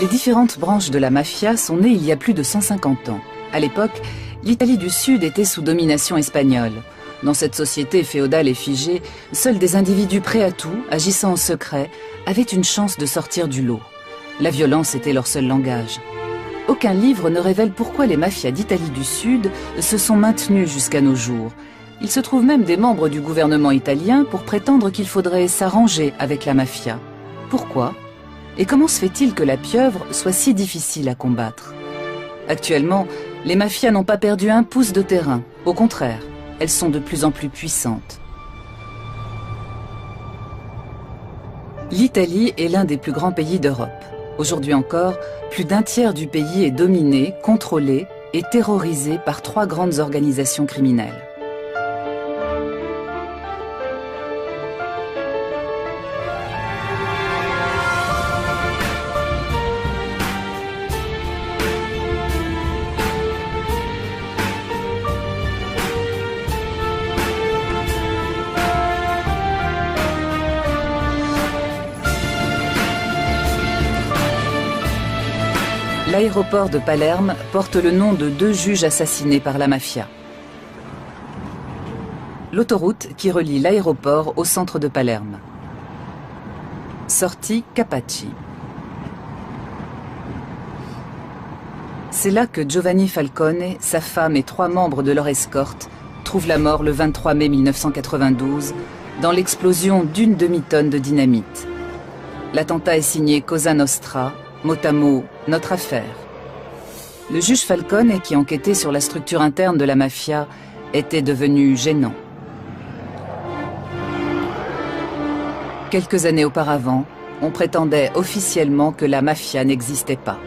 Les différentes branches de la mafia sont nées il y a plus de 150 ans. À l'époque, l'Italie du Sud était sous domination espagnole. Dans cette société féodale et figée, seuls des individus prêts à tout, agissant en secret, avaient une chance de sortir du lot. La violence était leur seul langage. Aucun livre ne révèle pourquoi les mafias d'Italie du Sud se sont maintenues jusqu'à nos jours. Il se trouve même des membres du gouvernement italien pour prétendre qu'il faudrait s'arranger avec la mafia. Pourquoi ? Et comment se fait-il que la pieuvre soit si difficile à combattre? Actuellement, les mafias n'ont pas perdu un pouce de terrain. Au contraire, elles sont de plus en plus puissantes. L'Italie est l'un des plus grands pays d'Europe. Aujourd'hui encore, plus d'un tiers du pays est dominé, contrôlé et terrorisé par 3 grandes organisations criminelles. L'aéroport de Palerme porte le nom de 2 juges assassinés par la mafia. L'autoroute qui relie l'aéroport au centre de Palerme. Sortie Capaci. C'est là que Giovanni Falcone, sa femme et 3 membres de leur escorte trouvent la mort le 23 mai 1992 dans l'explosion d'1 demi-tonne de dynamite. L'attentat est signé Cosa Nostra, mot à mot, notre affaire. Le juge Falcone, qui enquêtait sur la structure interne de la mafia, était devenu gênant. Quelques années auparavant, on prétendait officiellement que la mafia n'existait pas.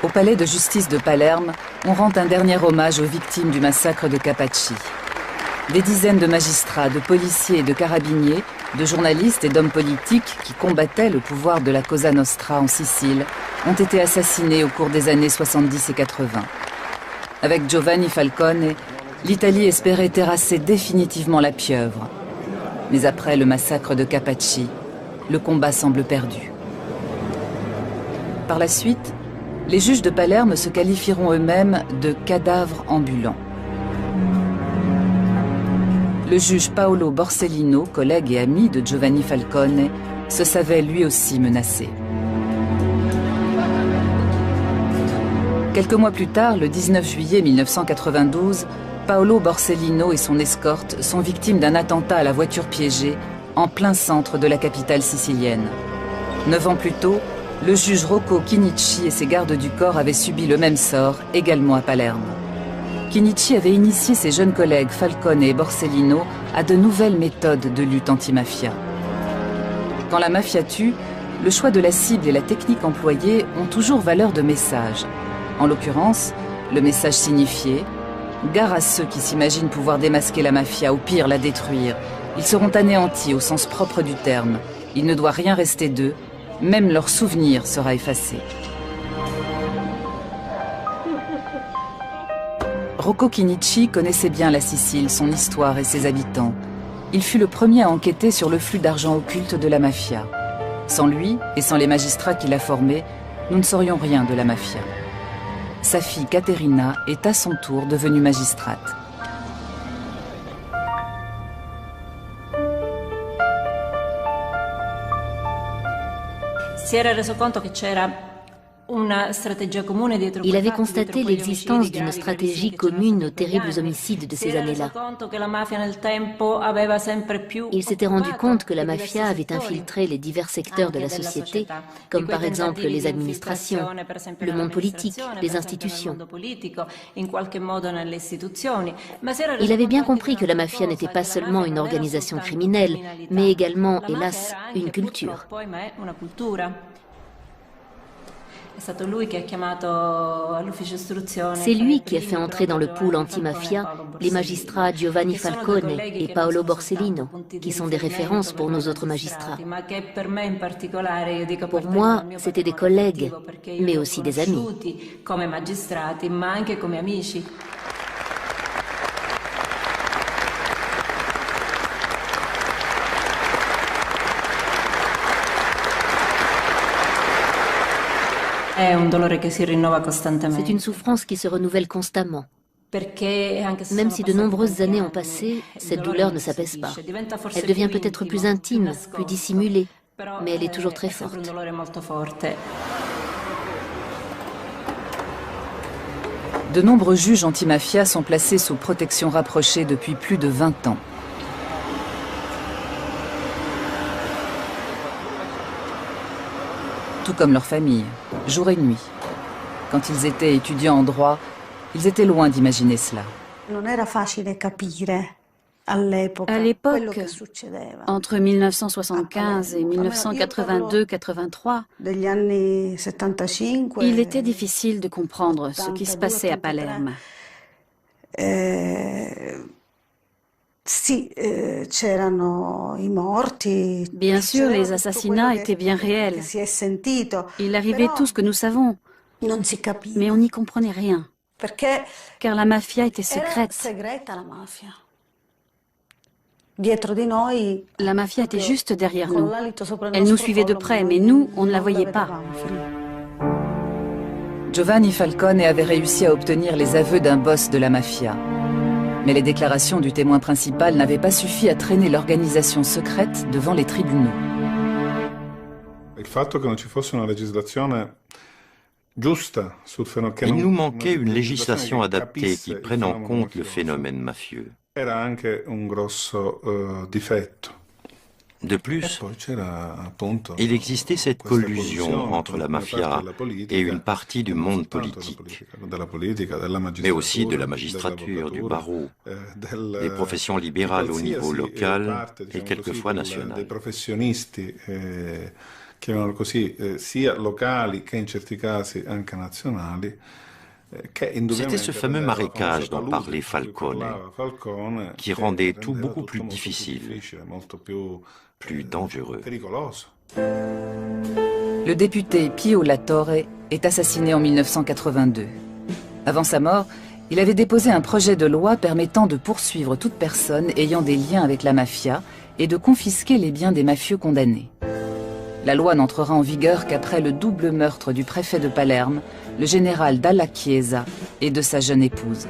Au palais de justice de Palerme, on rend un dernier hommage aux victimes du massacre de Capaci. Des dizaines de magistrats, de policiers et de carabiniers, de journalistes et d'hommes politiques qui combattaient le pouvoir de la Cosa Nostra en Sicile ont été assassinés au cours des années 70 et 80. Avec Giovanni Falcone, l'Italie espérait terrasser définitivement la pieuvre. Mais après le massacre de Capaci, le combat semble perdu. Par la suite, les juges de Palerme se qualifieront eux-mêmes de cadavres ambulants. Le juge Paolo Borsellino, collègue et ami de Giovanni Falcone, se savait lui aussi menacé. Quelques mois plus tard, le 19 juillet 1992, Paolo Borsellino et son escorte sont victimes d'un attentat à la voiture piégée en plein centre de la capitale sicilienne. 9 ans plus tôt, le juge Rocco Chinnici et ses gardes du corps avaient subi le même sort, également à Palerme. Chinnici avait initié ses jeunes collègues Falcone et Borsellino à de nouvelles méthodes de lutte anti-mafia. Quand la mafia tue, le choix de la cible et la technique employée ont toujours valeur de message. En l'occurrence, le message signifiait « Gare à ceux qui s'imaginent pouvoir démasquer la mafia ou pire la détruire. Ils seront anéantis au sens propre du terme. Il ne doit rien rester d'eux. Même leur souvenir sera effacé. » Rocco Chinnici connaissait bien la Sicile, son histoire et ses habitants. Il fut le premier à enquêter sur le flux d'argent occulte de la mafia. Sans lui et sans les magistrats qui l'a formé, nous ne saurions rien de la mafia. Sa fille Caterina est à son tour devenue magistrate. Si era reso conto che c'era Il avait constaté l'existence d'une stratégie commune aux terribles homicides de ces années-là. Il s'était rendu compte que la mafia avait infiltré les divers secteurs de la société, comme par exemple les administrations, le monde politique, les institutions. Il avait bien compris que la mafia n'était pas seulement une organisation criminelle, mais également, hélas, une culture. C'est lui qui a fait entrer dans le pool anti-mafia les magistrats Giovanni Falcone et Paolo Borsellino, qui sont des références pour nos autres magistrats. Pour moi, c'étaient des collègues, mais aussi des amis. C'est une souffrance qui se renouvelle constamment. Même si de nombreuses années ont passé, cette douleur ne s'apaise pas. Elle devient peut-être plus intime, plus dissimulée, mais elle est toujours très forte. De nombreux juges antimafia sont placés sous protection rapprochée depuis plus de 20 ans. Tout comme leur famille, jour et nuit. Quand ils étaient étudiants en droit, ils étaient loin d'imaginer cela. À l'époque, entre 1975 et 1982-83, il était difficile de comprendre ce qui se passait à Palerme. Bien sûr, les assassinats étaient bien réels. Il arrivait tout ce que nous savons, mais on n'y comprenait rien, car la mafia était secrète. La mafia était juste derrière nous. Elle nous suivait de près, mais nous, on ne la voyait pas. Giovanni Falcone avait réussi à obtenir les aveux d'un boss de la mafia. Mais les déclarations du témoin principal n'avaient pas suffi à traîner l'organisation secrète devant les tribunaux. Il nous manquait une législation adaptée qui prenne en compte le phénomène mafieux. De plus, il existait cette collusion entre la mafia et une partie du monde politique, mais aussi de la magistrature, du barreau, des professions libérales au niveau local et quelquefois national. C'était ce fameux marécage dont parlait Falcone, qui rendait tout beaucoup plus difficile, plus dangereux. Le député Pio La Torre est assassiné en 1982. Avant sa mort, il avait déposé un projet de loi permettant de poursuivre toute personne ayant des liens avec la mafia et de confisquer les biens des mafieux condamnés. La loi n'entrera en vigueur qu'après le double meurtre du préfet de Palerme, le général Dalla Chiesa, et de sa jeune épouse.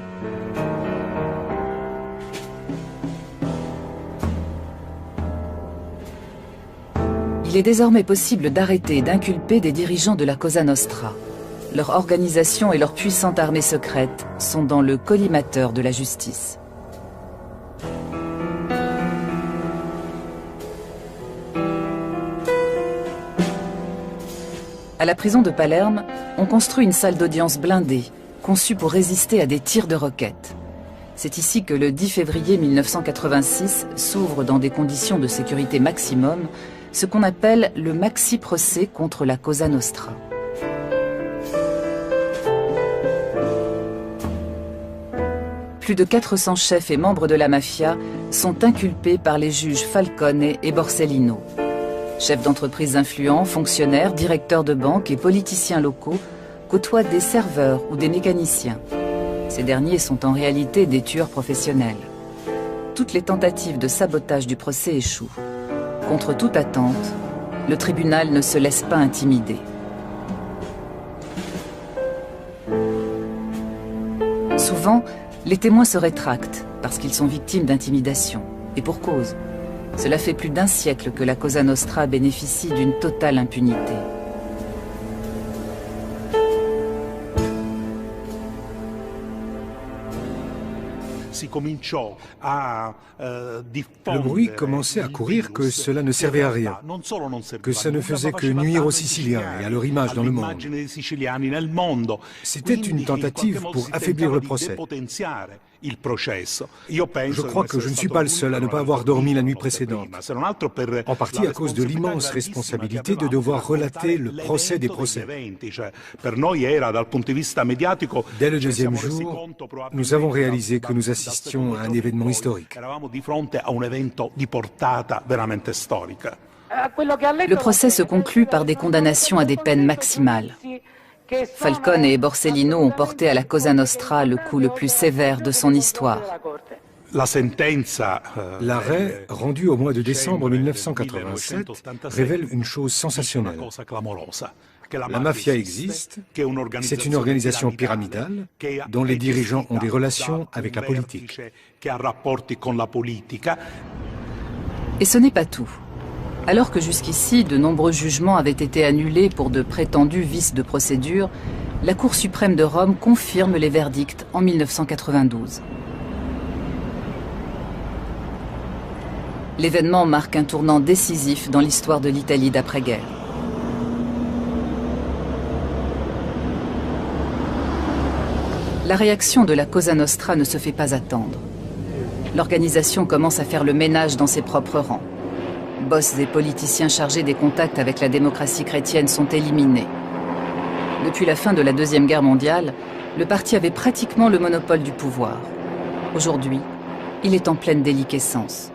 Il est désormais possible d'arrêter et d'inculper des dirigeants de la Cosa Nostra. Leur organisation et leur puissante armée secrète sont dans le collimateur de la justice. À la prison de Palerme, on construit une salle d'audience blindée, conçue pour résister à des tirs de roquettes. C'est ici que le 10 février 1986 s'ouvre dans des conditions de sécurité maximum ce qu'on appelle le maxi-procès contre la Cosa Nostra. Plus de 400 chefs et membres de la mafia sont inculpés par les juges Falcone et Borsellino. Chefs d'entreprise influents, fonctionnaires, directeurs de banque et politiciens locaux côtoient des serveurs ou des mécaniciens. Ces derniers sont en réalité des tueurs professionnels. Toutes les tentatives de sabotage du procès échouent. Contre toute attente, le tribunal ne se laisse pas intimider. Souvent, les témoins se rétractent parce qu'ils sont victimes d'intimidation. Et pour cause. Cela fait plus d'un siècle que la Cosa Nostra bénéficie d'une totale impunité. Le bruit commençait à courir que cela ne servait à rien, que ça ne faisait que nuire aux Siciliens et à leur image dans le monde. C'était une tentative pour affaiblir le procès. Je crois que je ne suis pas le seul à ne pas avoir dormi la nuit précédente, en partie à cause de l'immense responsabilité de devoir relater le procès des procès. Dès le deuxième jour, nous avons réalisé que nous assistions à un événement historique. Le procès se conclut par des condamnations à des peines maximales. Falcone et Borsellino ont porté à la Cosa Nostra le coup le plus sévère de son histoire. L'arrêt, rendu au mois de décembre 1987, révèle une chose sensationnelle. La mafia existe, c'est une organisation pyramidale dont les dirigeants ont des relations avec la politique. Et ce n'est pas tout. Alors que jusqu'ici, de nombreux jugements avaient été annulés pour de prétendus vices de procédure, la Cour suprême de Rome confirme les verdicts en 1992. L'événement marque un tournant décisif dans l'histoire de l'Italie d'après-guerre. La réaction de la Cosa Nostra ne se fait pas attendre. L'organisation commence à faire le ménage dans ses propres rangs. Boss et politiciens chargés des contacts avec la démocratie chrétienne sont éliminés. Depuis la fin de la Deuxième Guerre mondiale, le parti avait pratiquement le monopole du pouvoir. Aujourd'hui, il est en pleine déliquescence.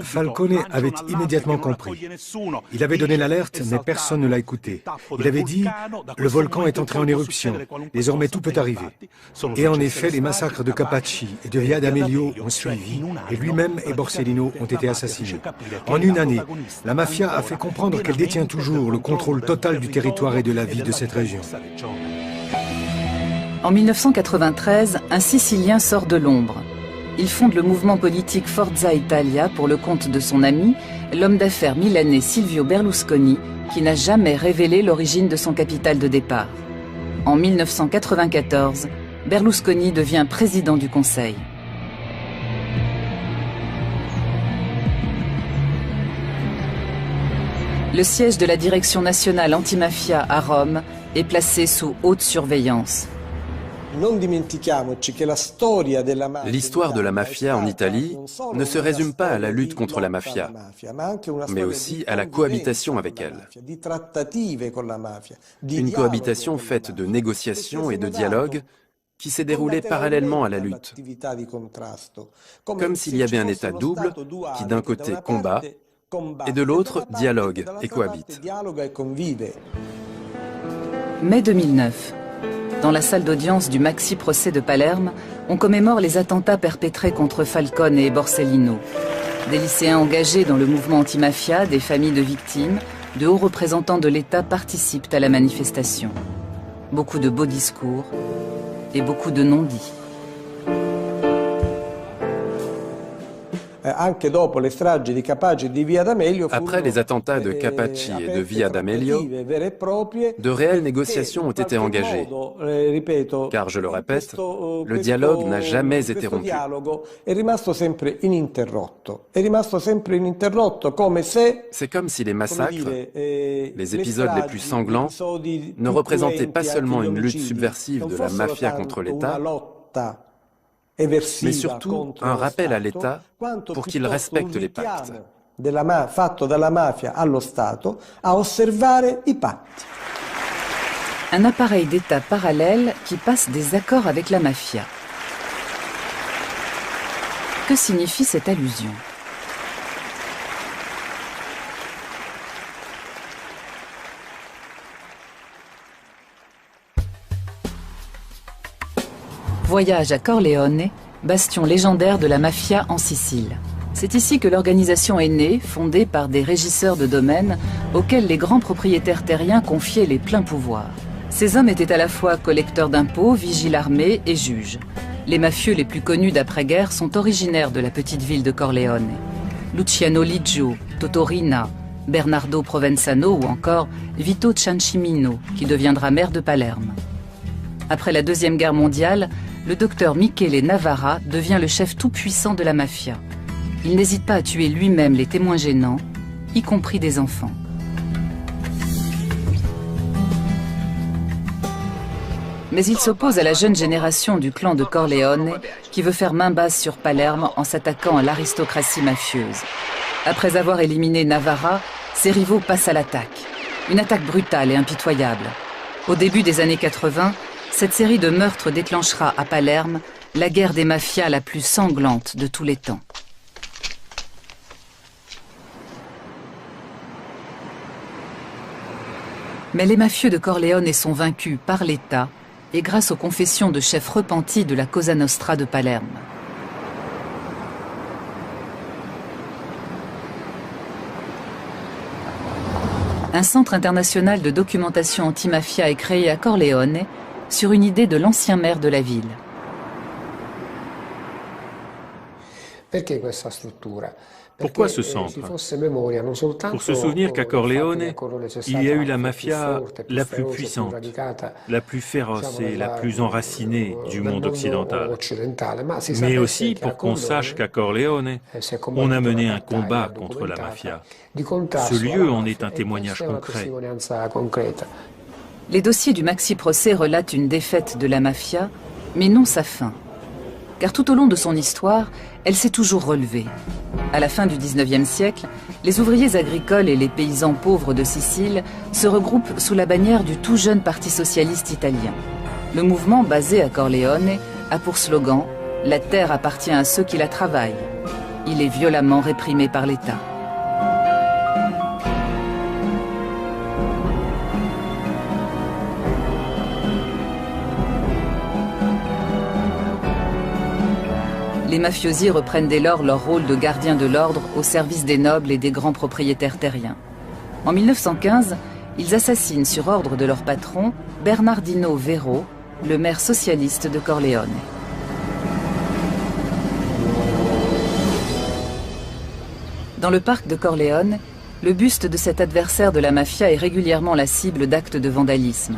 Falcone avait immédiatement compris. Il avait donné l'alerte, mais personne ne l'a écouté. Il avait dit « Le volcan est entré en éruption, désormais tout peut arriver ». Et en effet, les massacres de Capaci et de Via d'Amelio ont suivi, et lui-même et Borsellino ont été assassinés. En une année, la mafia a fait comprendre qu'elle détient toujours le contrôle total du territoire et de la vie de cette région. En 1993, un Sicilien sort de l'ombre. Il fonde le mouvement politique Forza Italia pour le compte de son ami, l'homme d'affaires milanais Silvio Berlusconi, qui n'a jamais révélé l'origine de son capital de départ. En 1994, Berlusconi devient président du Conseil. Le siège de la Direction nationale antimafia à Rome est placé sous haute surveillance. L'histoire de la mafia en Italie ne se résume pas à la lutte contre la mafia, mais aussi à la cohabitation avec elle. Une cohabitation faite de négociations et de dialogues qui s'est déroulée parallèlement à la lutte. Comme s'il y avait un État double qui d'un côté combat et de l'autre dialogue et cohabite. Mai 2009. Dans la salle d'audience du maxi procès de Palerme, on commémore les attentats perpétrés contre Falcone et Borsellino. Des lycéens engagés dans le mouvement anti-mafia, des familles de victimes, de hauts représentants de l'État participent à la manifestation. Beaucoup de beaux discours et beaucoup de non-dits. Après les attentats de Capaci et de Via d'Amelio, de réelles négociations ont été engagées. Car, je le répète, le dialogue n'a jamais été rompu. C'est comme si les massacres, les épisodes les plus sanglants, ne représentaient pas seulement une lutte subversive de la mafia contre l'État, mais surtout un rappel à l'État pour qu'il respecte les pactes. Un appareil d'État parallèle qui passe des accords avec la mafia. Que signifie cette allusion ? Voyage à Corleone, bastion légendaire de la mafia en Sicile. C'est ici que l'organisation est née, fondée par des régisseurs de domaines auxquels les grands propriétaires terriens confiaient les pleins pouvoirs. Ces hommes étaient à la fois collecteurs d'impôts, vigiles armés et juges. Les mafieux les plus connus d'après-guerre sont originaires de la petite ville de Corleone. Luciano Liggio, Toto Riina, Bernardo Provenzano ou encore Vito Ciancimino, qui deviendra maire de Palerme. Après la Deuxième Guerre mondiale, le docteur Michele Navarra devient le chef tout-puissant de la mafia. Il n'hésite pas à tuer lui-même les témoins gênants, y compris des enfants. Mais il s'oppose à la jeune génération du clan de Corleone qui veut faire main basse sur Palerme en s'attaquant à l'aristocratie mafieuse. Après avoir éliminé Navarra, ses rivaux passent à l'attaque. Une attaque brutale et impitoyable. Au début des années 80, cette série de meurtres déclenchera à Palerme la guerre des mafias la plus sanglante de tous les temps. Mais les mafieux de Corleone sont vaincus par l'État et grâce aux confessions de chefs repentis de la Cosa Nostra de Palerme. Un centre international de documentation anti-mafia est créé à Corleone sur une idée de l'ancien maire de la ville. Pourquoi ce centre? Pour se souvenir qu'à Corleone, il y a eu la mafia la plus puissante, la plus féroce et la plus enracinée du monde occidental. Mais aussi pour qu'on sache qu'à Corleone, on a mené un combat contre la mafia. Ce lieu en est un témoignage concret. Les dossiers du maxi-procès relatent une défaite de la mafia, mais non sa fin. Car tout au long de son histoire, elle s'est toujours relevée. À la fin du XIXe siècle, les ouvriers agricoles et les paysans pauvres de Sicile se regroupent sous la bannière du tout jeune Parti socialiste italien. Le mouvement, basé à Corleone, a pour slogan « La terre appartient à ceux qui la travaillent ». Il est violemment réprimé par l'État. Les mafiosi reprennent dès lors leur rôle de gardiens de l'ordre au service des nobles et des grands propriétaires terriens. En 1915, ils assassinent sur ordre de leur patron, Bernardino Vero, le maire socialiste de Corleone. Dans le parc de Corleone, le buste de cet adversaire de la mafia est régulièrement la cible d'actes de vandalisme.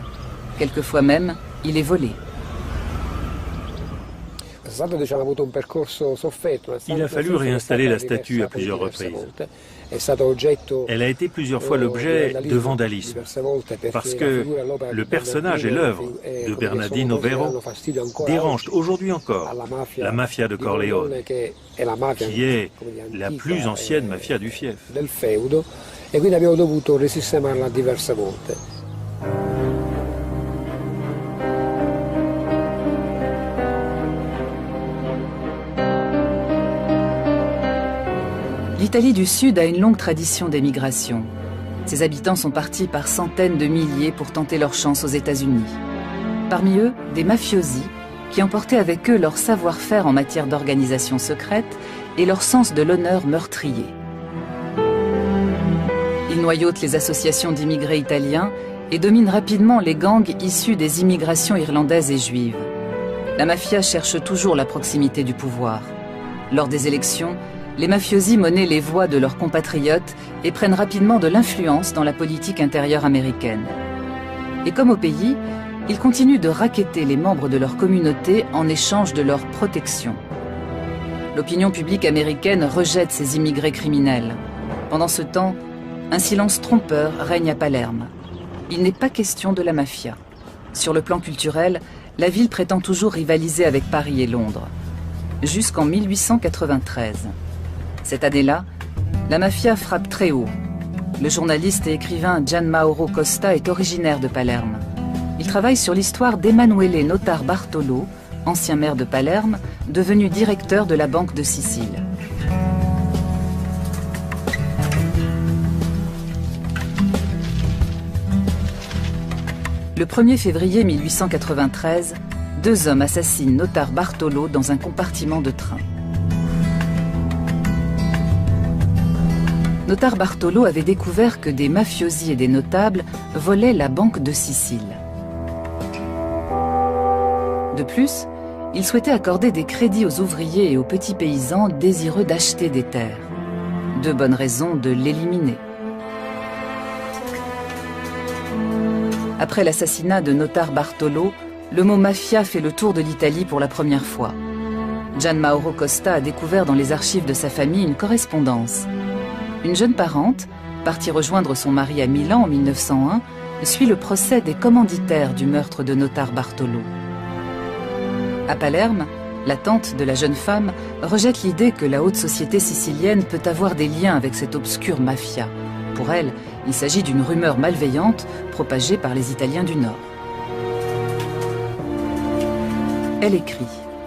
Quelquefois même, il est volé. Il a fallu réinstaller la statue à plusieurs reprises. Elle a été plusieurs fois l'objet de vandalisme, parce que le personnage et l'œuvre de Bernardino Vero dérangent aujourd'hui encore la mafia de Corleone, qui est la plus ancienne mafia du fief. L'Italie du Sud a une longue tradition d'émigration. Ses habitants sont partis par centaines de milliers pour tenter leur chance aux États-Unis. Parmi eux, des mafiosi qui emportaient avec eux leur savoir-faire en matière d'organisation secrète et leur sens de l'honneur meurtrier. Ils noyautent les associations d'immigrés italiens et dominent rapidement les gangs issus des immigrations irlandaises et juives. La mafia cherche toujours la proximité du pouvoir. Lors des élections, les mafiosi monnaient les voix de leurs compatriotes et prennent rapidement de l'influence dans la politique intérieure américaine. Et comme au pays, ils continuent de racketter les membres de leur communauté en échange de leur protection. L'opinion publique américaine rejette ces immigrés criminels. Pendant ce temps, un silence trompeur règne à Palerme. Il n'est pas question de la mafia. Sur le plan culturel, la ville prétend toujours rivaliser avec Paris et Londres. Jusqu'en 1893. Cette année-là, la mafia frappe très haut. Le journaliste et écrivain Gian Mauro Costa est originaire de Palerme. Il travaille sur l'histoire d'Emanuele Notar Bartolo, ancien maire de Palerme, devenu directeur de la Banque de Sicile. Le 1er février 1893, deux hommes assassinent Notar Bartolo dans un compartiment de train. Notar Bartolo avait découvert que des mafiosi et des notables volaient la Banque de Sicile. De plus, il souhaitait accorder des crédits aux ouvriers et aux petits paysans désireux d'acheter des terres. Deux bonnes raisons de l'éliminer. Après l'assassinat de Notar Bartolo, le mot mafia fait le tour de l'Italie pour la première fois. Gian Mauro Costa a découvert dans les archives de sa famille une correspondance. Une jeune parente, partie rejoindre son mari à Milan en 1901, suit le procès des commanditaires du meurtre de Notar Bartolo. À Palerme, la tante de la jeune femme rejette l'idée que la haute société sicilienne peut avoir des liens avec cette obscure mafia. Pour elle, il s'agit d'une rumeur malveillante propagée par les Italiens du Nord. Elle écrit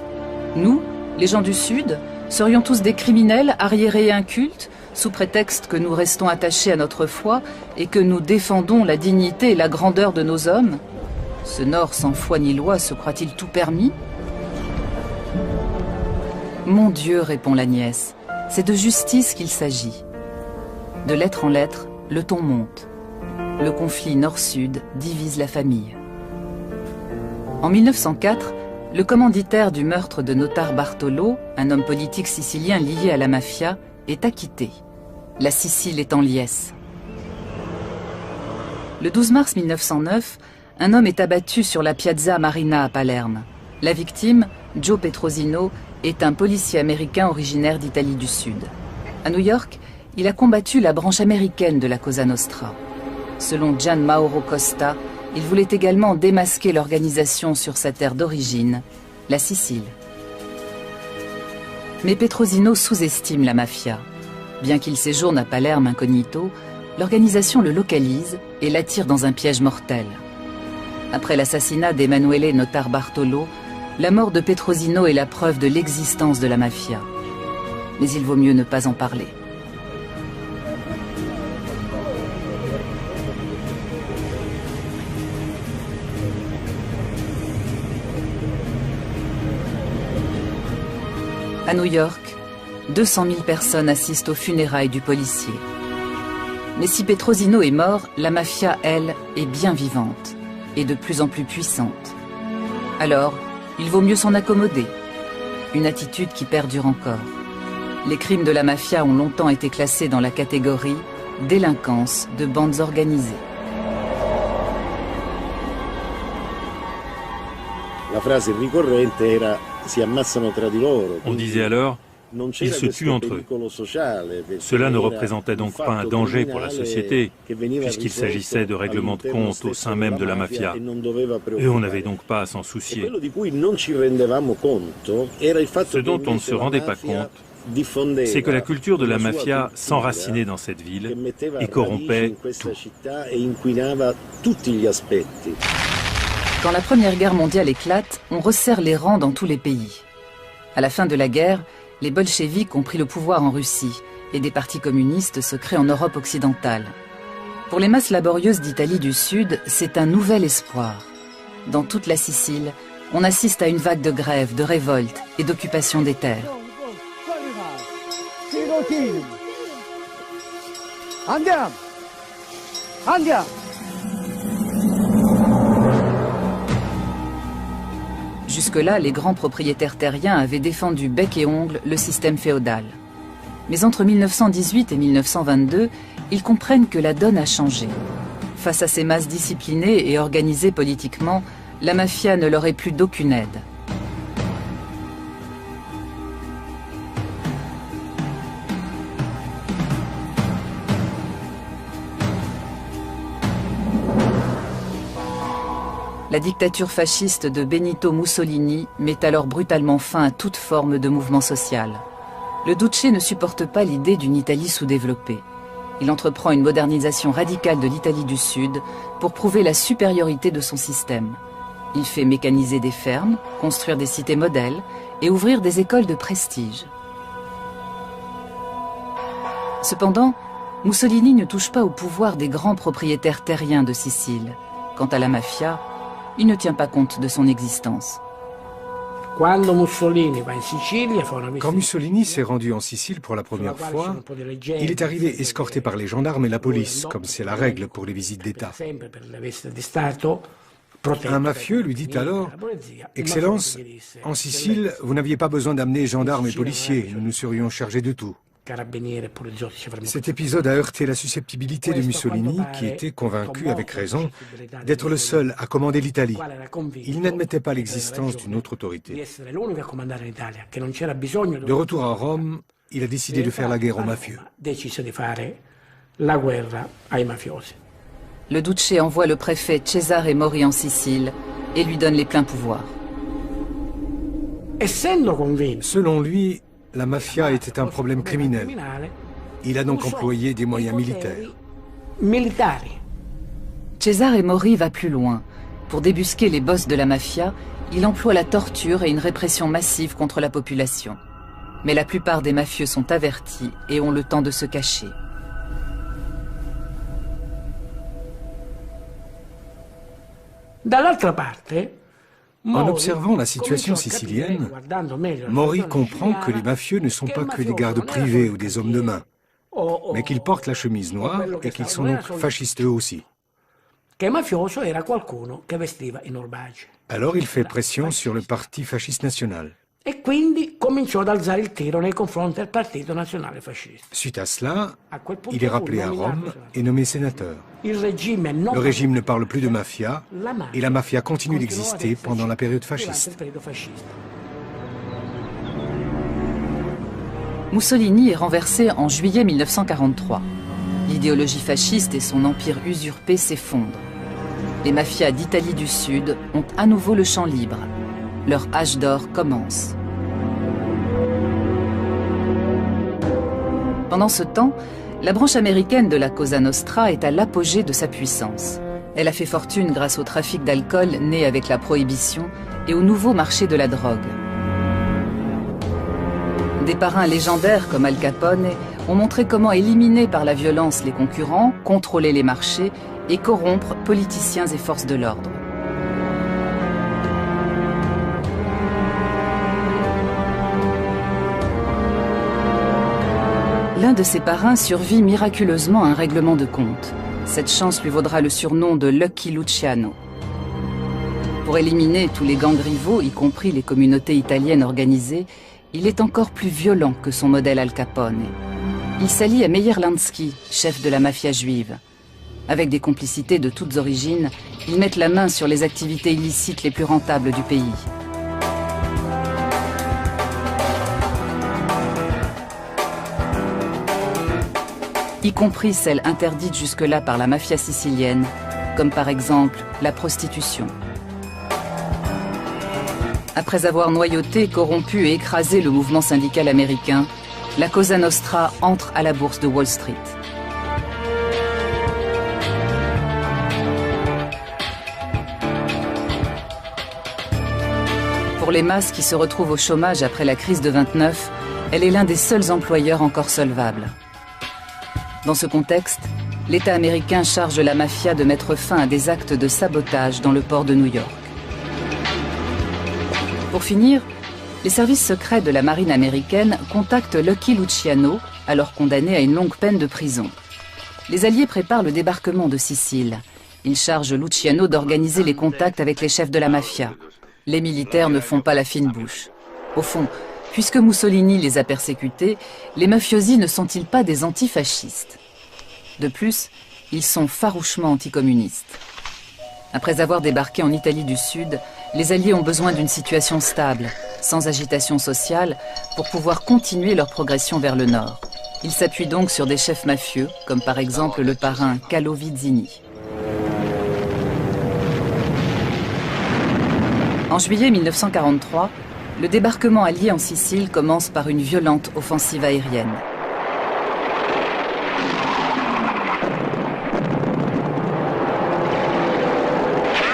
« Nous, les gens du Sud, serions tous des criminels arriérés et incultes, sous prétexte que nous restons attachés à notre foi et que nous défendons la dignité et la grandeur de nos hommes. Ce Nord sans foi ni loi se croit-il tout permis ?» Mon Dieu, répond la nièce, c'est de justice qu'il s'agit. De lettre en lettre, le ton monte. le conflit nord-sud divise la famille. En 1904, le commanditaire du meurtre de Notar Bartolo, un homme politique sicilien lié à la mafia, est acquitté. La Sicile est en liesse. Le 12 mars 1909, un homme est abattu sur la Piazza Marina à Palerme. La victime, Joe Petrosino, est un policier américain originaire d'Italie du Sud. À New York, il a combattu la branche américaine de la Cosa Nostra. Selon Gian Mauro Costa, il voulait également démasquer l'organisation sur sa terre d'origine, la Sicile. Mais Petrosino sous-estime la mafia. Bien qu'il séjourne à Palerme incognito, l'organisation le localise et l'attire dans un piège mortel. Après l'assassinat d'Emanuele Notar Bartolo, la mort de Petrosino est la preuve de l'existence de la mafia. Mais il vaut mieux ne pas en parler. À New York, 200 000 personnes assistent aux funérailles du policier. Mais si Petrosino est mort, la mafia, elle, est bien vivante et de plus en plus puissante. Alors, il vaut mieux s'en accommoder. Une attitude qui perdure encore. Les crimes de la mafia ont longtemps été classés dans la catégorie délinquance de bandes organisées. La phrase ricorrente era si ammazzano tra di loro. On disait alors, ils se tuent entre eux. Cela ne représentait donc pas un danger pour la société, puisqu'il s'agissait de règlements de compte au sein même de la mafia. Et on n'avait donc pas à s'en soucier. Ce dont on ne se rendait pas compte, c'est que la culture de la mafia s'enracinait dans cette ville et corrompait tout. Quand la Première Guerre mondiale éclate, on resserre les rangs dans tous les pays. À la fin de la guerre, les bolcheviks ont pris le pouvoir en Russie et des partis communistes se créent en Europe occidentale. Pour les masses laborieuses d'Italie du Sud, c'est un nouvel espoir. Dans toute la Sicile, on assiste à une vague de grèves, de révoltes et d'occupation des terres. Andiamo! Andiamo! Jusque-là, les grands propriétaires terriens avaient défendu bec et ongle le système féodal. Mais entre 1918 et 1922, ils comprennent que la donne a changé. Face à ces masses disciplinées et organisées politiquement, la mafia ne leur est plus d'aucune aide. La dictature fasciste de Benito Mussolini met alors brutalement fin à toute forme de mouvement social. Le Duce ne supporte pas l'idée d'une Italie sous-développée. Il entreprend une modernisation radicale de l'Italie du Sud pour prouver la supériorité de son système. Il fait mécaniser des fermes, construire des cités modèles et ouvrir des écoles de prestige. Cependant, Mussolini ne touche pas au pouvoir des grands propriétaires terriens de Sicile. Quant à la mafia, il ne tient pas compte de son existence. Quand Mussolini s'est rendu en Sicile pour la première fois, il est arrivé escorté par les gendarmes et la police, comme c'est la règle pour les visites d'État. Un mafieux lui dit alors « Excellence, en Sicile, vous n'aviez pas besoin d'amener gendarmes et policiers, nous nous serions chargés de tout. » Cet épisode a heurté la susceptibilité de Mussolini, qui était convaincu, avec raison, d'être le seul à commander l'Italie. Il n'admettait pas l'existence d'une autre autorité. De retour à Rome, il a décidé de faire la guerre aux mafieux. Le Duce envoie le préfet Cesare Mori en Sicile et lui donne les pleins pouvoirs. Selon lui, la mafia était un problème criminel. Il a donc employé des moyens militaires. Cesare Mori va plus loin. Pour débusquer les boss de la mafia, il emploie la torture et une répression massive contre la population. Mais la plupart des mafieux sont avertis et ont le temps de se cacher. En observant la situation sicilienne, Mori comprend que les mafieux ne sont pas que des gardes privés ou des hommes de main, mais qu'ils portent la chemise noire et qu'ils sont donc fascistes eux aussi. Alors il fait pression sur le parti fasciste national. Suite à cela, il est rappelé à Rome et nommé sénateur. Le régime ne parle plus de mafia et la mafia continue d'exister pendant la période fasciste. Mussolini est renversé en juillet 1943. L'idéologie fasciste et son empire usurpé s'effondrent. Les mafias d'Italie du Sud ont à nouveau le champ libre. Leur âge d'or commence. Pendant ce temps, la branche américaine de la Cosa Nostra est à l'apogée de sa puissance. Elle a fait fortune grâce au trafic d'alcool né avec la prohibition et au nouveau marché de la drogue. Des parrains légendaires comme Al Capone ont montré comment éliminer par la violence les concurrents, contrôler les marchés et corrompre politiciens et forces de l'ordre. L'un de ses parrains survit miraculeusement à un règlement de compte. Cette chance lui vaudra le surnom de Lucky Luciano. Pour éliminer tous les gangs rivaux, y compris les communautés italiennes organisées, il est encore plus violent que son modèle Al Capone. Il s'allie à Meyer Lansky, chef de la mafia juive. Avec des complicités de toutes origines, ils mettent la main sur les activités illicites les plus rentables du pays. Y compris celles interdites jusque-là par la mafia sicilienne, comme par exemple la prostitution. Après avoir noyauté, corrompu et écrasé le mouvement syndical américain, la Cosa Nostra entre à la bourse de Wall Street. Pour les masses qui se retrouvent au chômage après la crise de 29, elle est l'un des seuls employeurs encore solvables. Dans ce contexte, l'État américain charge la mafia de mettre fin à des actes de sabotage dans le port de New York. Pour finir, les services secrets de la marine américaine contactent Lucky Luciano, alors condamné à une longue peine de prison. Les Alliés préparent le débarquement de Sicile. Ils chargent Luciano d'organiser les contacts avec les chefs de la mafia. Les militaires ne font pas la fine bouche. Au fond, puisque Mussolini les a persécutés, les mafiosi ne sont-ils pas des antifascistes? De plus, ils sont farouchement anticommunistes. Après avoir débarqué en Italie du Sud, les Alliés ont besoin d'une situation stable, sans agitation sociale, pour pouvoir continuer leur progression vers le nord. Ils s'appuient donc sur des chefs mafieux, comme par exemple le parrain Carlo Vizzini. En juillet 1943, le débarquement allié en Sicile commence par une violente offensive aérienne.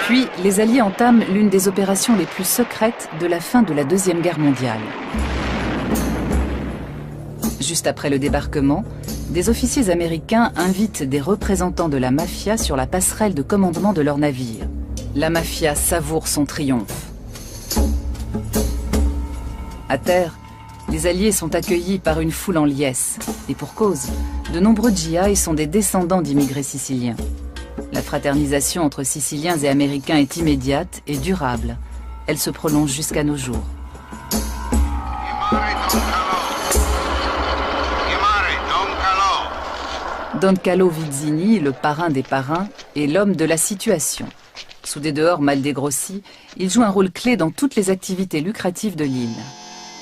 Puis, les Alliés entament l'une des opérations les plus secrètes de la fin de la Deuxième Guerre mondiale. Juste après le débarquement, des officiers américains invitent des représentants de la mafia sur la passerelle de commandement de leur navire. La mafia savoure son triomphe. À terre, les Alliés sont accueillis par une foule en liesse. Et pour cause, de nombreux GI sont des descendants d'immigrés siciliens. La fraternisation entre Siciliens et Américains est immédiate et durable. Elle se prolonge jusqu'à nos jours. Don Carlo Vizzini, le parrain des parrains, est l'homme de la situation. Sous des dehors mal dégrossis, il joue un rôle clé dans toutes les activités lucratives de l'île.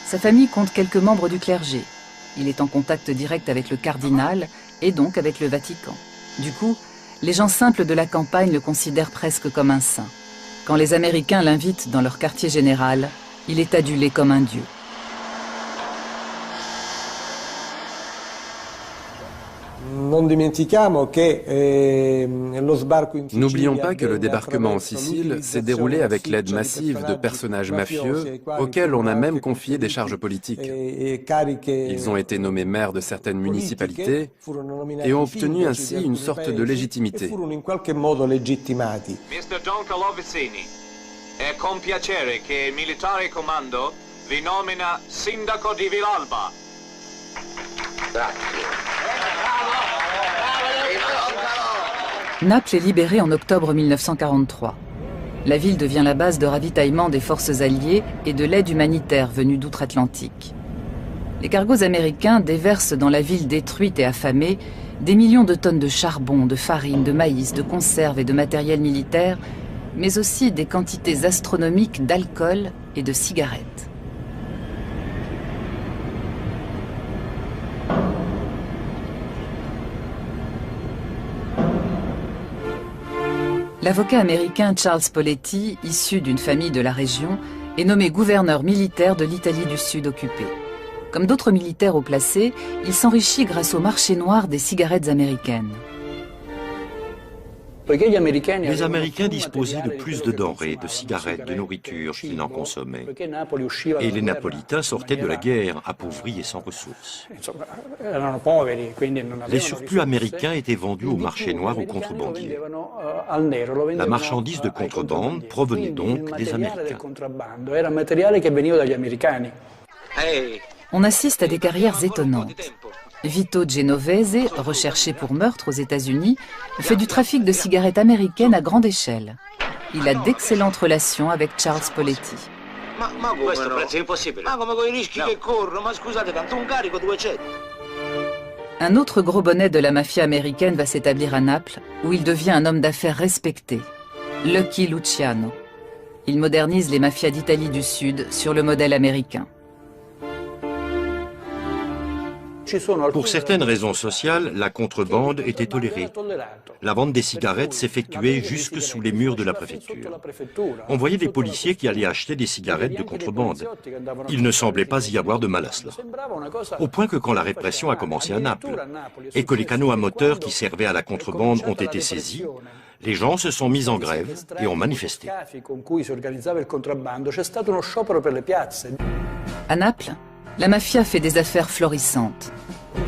Sa famille compte quelques membres du clergé. Il est en contact direct avec le cardinal et donc avec le Vatican. Du coup, les gens simples de la campagne le considèrent presque comme un saint. Quand les Américains l'invitent dans leur quartier général, il est adulé comme un dieu. N'oublions pas que le débarquement en Sicile s'est déroulé avec l'aide massive de personnages mafieux auxquels on a même confié des charges politiques. Ils ont été nommés maires de certaines municipalités et ont obtenu ainsi une sorte de légitimité. Mr. Don Carlo Vizzini, è con piacere che il militare comando vi nomina sindaco di Villalba. Naples est libérée en octobre 1943. La ville devient la base de ravitaillement des forces alliées et de l'aide humanitaire venue d'outre-Atlantique. Les cargos américains déversent dans la ville détruite et affamée des millions de tonnes de charbon, de farine, de maïs, de conserves et de matériel militaire, mais aussi des quantités astronomiques d'alcool et de cigarettes. L'avocat américain Charles Poletti, issu d'une famille de la région, est nommé gouverneur militaire de l'Italie du Sud occupée. Comme d'autres militaires haut placés, il s'enrichit grâce au marché noir des cigarettes américaines. Les Américains disposaient de plus de denrées, de cigarettes, de nourriture qu'ils n'en consommaient. Et les Napolitains sortaient de la guerre, appauvris et sans ressources. Les surplus américains étaient vendus au marché noir aux contrebandiers. La marchandise de contrebande provenait donc des Américains. On assiste à des carrières étonnantes. Vito Genovese, recherché pour meurtre aux États-Unis, fait du trafic de cigarettes américaines à grande échelle. Il a d'excellentes relations avec Charles Poletti. Un autre gros bonnet de la mafia américaine va s'établir à Naples, où il devient un homme d'affaires respecté, Lucky Luciano. Il modernise les mafias d'Italie du Sud sur le modèle américain. Pour certaines raisons sociales, la contrebande était tolérée. La vente des cigarettes s'effectuait jusque sous les murs de la préfecture. On voyait des policiers qui allaient acheter des cigarettes de contrebande. Il ne semblait pas y avoir de mal à cela. Au point que quand la répression a commencé à Naples, et que les canaux à moteur qui servaient à la contrebande ont été saisis, les gens se sont mis en grève et ont manifesté. À Naples, la mafia fait des affaires florissantes.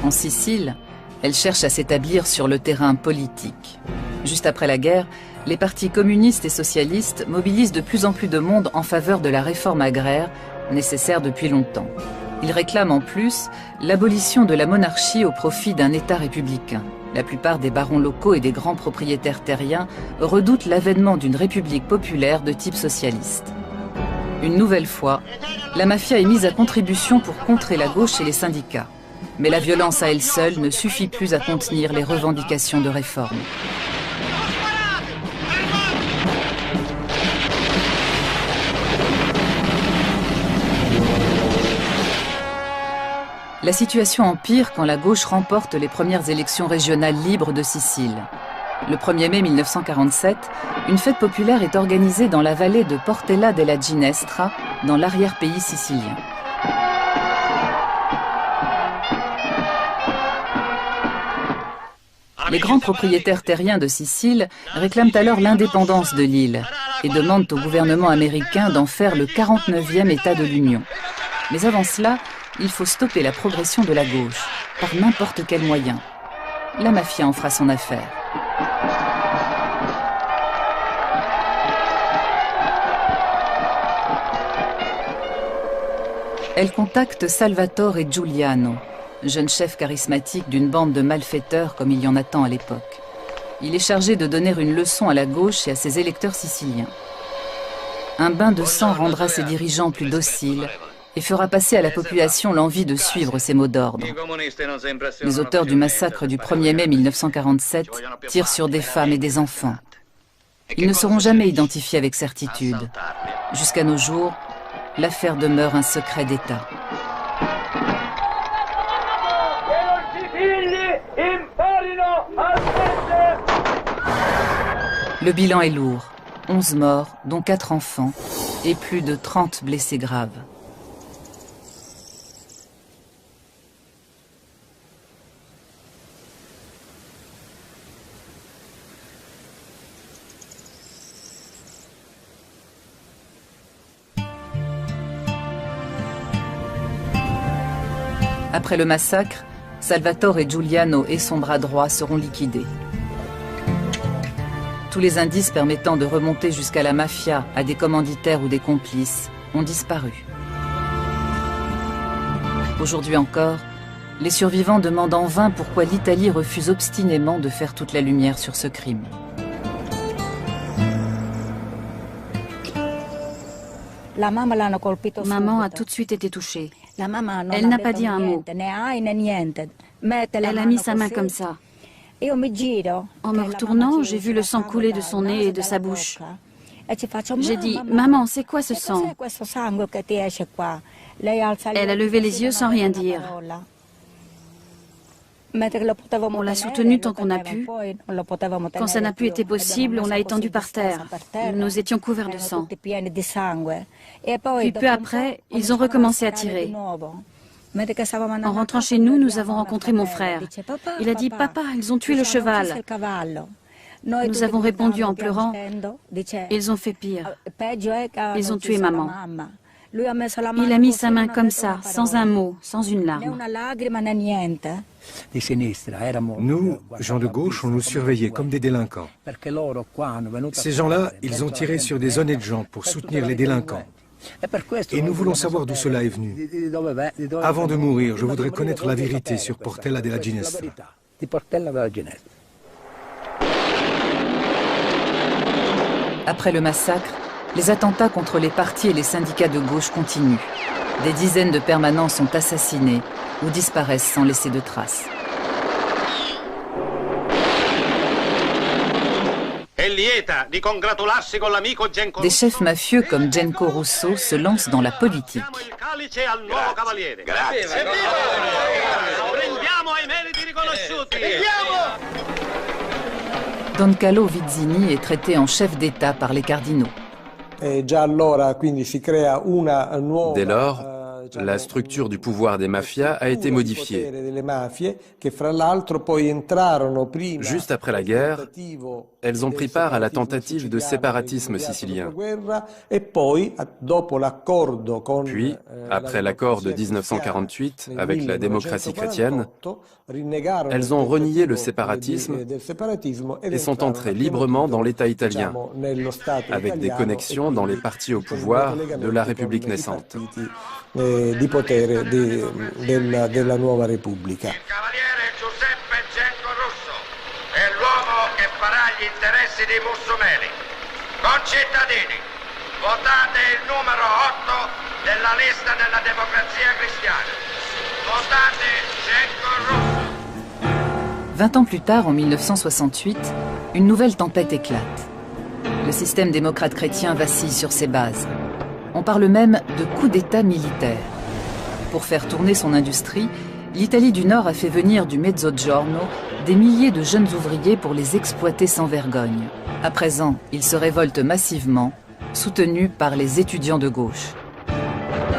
En Sicile, elle cherche à s'établir sur le terrain politique. Juste après la guerre, les partis communistes et socialistes mobilisent de plus en plus de monde en faveur de la réforme agraire, nécessaire depuis longtemps. Ils réclament en plus l'abolition de la monarchie au profit d'un État républicain. La plupart des barons locaux et des grands propriétaires terriens redoutent l'avènement d'une république populaire de type socialiste. Une nouvelle fois, la mafia est mise à contribution pour contrer la gauche et les syndicats. Mais la violence à elle seule ne suffit plus à contenir les revendications de réforme. La situation empire quand la gauche remporte les premières élections régionales libres de Sicile. Le 1er mai 1947, une fête populaire est organisée dans la vallée de Portella della Ginestra, dans l'arrière-pays sicilien. Les grands propriétaires terriens de Sicile réclament alors l'indépendance de l'île et demandent au gouvernement américain d'en faire le 49e État de l'Union. Mais avant cela, il faut stopper la progression de la gauche, par n'importe quel moyen. La mafia en fera son affaire. Elle contacte Salvatore Giuliano, jeune chef charismatique d'une bande de malfaiteurs comme il y en a tant à l'époque. Il est chargé de donner une leçon à la gauche et à ses électeurs siciliens. Un bain de sang rendra ses dirigeants plus dociles et fera passer à la population l'envie de suivre ses mots d'ordre. Les auteurs du massacre du 1er mai 1947 tirent sur des femmes et des enfants. Ils ne seront jamais identifiés avec certitude. Jusqu'à nos jours, l'affaire demeure un secret d'État. Le bilan est lourd. 11 morts, dont 4 enfants, et plus de 30 blessés graves. Après le massacre, Salvatore Giuliano et son bras droit seront liquidés. Tous les indices permettant de remonter jusqu'à la mafia, à des commanditaires ou des complices, ont disparu. Aujourd'hui encore, les survivants demandent en vain pourquoi l'Italie refuse obstinément de faire toute la lumière sur ce crime. Maman a tout de suite été touchée. Elle n'a pas dit un mot. Elle a mis sa main comme ça. En me retournant, j'ai vu le sang couler de son nez et de sa bouche. J'ai dit, « Maman, c'est quoi ce sang ?» Elle a levé les yeux sans rien dire. On l'a soutenue tant qu'on a pu. Quand ça n'a plus été possible, on l'a étendue par terre. Nous étions couverts de sang. Puis peu après, ils ont recommencé à tirer. En rentrant chez nous, nous avons rencontré mon frère. Il a dit, « Papa, ils ont tué le cheval. » Nous avons répondu en pleurant, « Ils ont fait pire. Ils ont tué maman. » Il a mis sa main comme ça, sans un mot, sans une larme. Nous, gens de gauche, on nous surveillait comme des délinquants. Ces gens-là, ils ont tiré sur des honnêtes gens pour soutenir les délinquants. Et nous voulons savoir d'où cela est venu. Avant de mourir, je voudrais connaître la vérité sur Portella della Ginestra. Après le massacre, les attentats contre les partis et les syndicats de gauche continuent. Des dizaines de permanents sont assassinés ou disparaissent sans laisser de traces. Des chefs mafieux comme Genco Russo se lancent dans la politique. Don Carlo Vizzini est traité en chef d'État par les cardinaux. Dès lors, la structure du pouvoir des mafias a été modifiée. Juste après la guerre, elles ont pris part à la tentative de séparatisme sicilien. Puis, après l'accord de 1948 avec la démocratie chrétienne, elles ont renié le séparatisme et sont entrées librement dans l'État italien, avec des connexions dans les partis au pouvoir de la République naissante. Di potere della nuova Repubblica. Il cavaliere Giuseppe Genco Russo è l'uomo che farà gli interessi dei musulmani. Concittadini, votate il numero 8 della lista della Democrazia Cristiana. Votate Genco Russo. 20 ans plus tard, en 1968, une nouvelle tempête éclate. Le système démocrate chrétien vacille sur ses bases. On parle même de coup d'État militaire. Pour faire tourner son industrie, l'Italie du Nord a fait venir du Mezzogiorno des milliers de jeunes ouvriers pour les exploiter sans vergogne. À présent, ils se révoltent massivement, soutenus par les étudiants de gauche.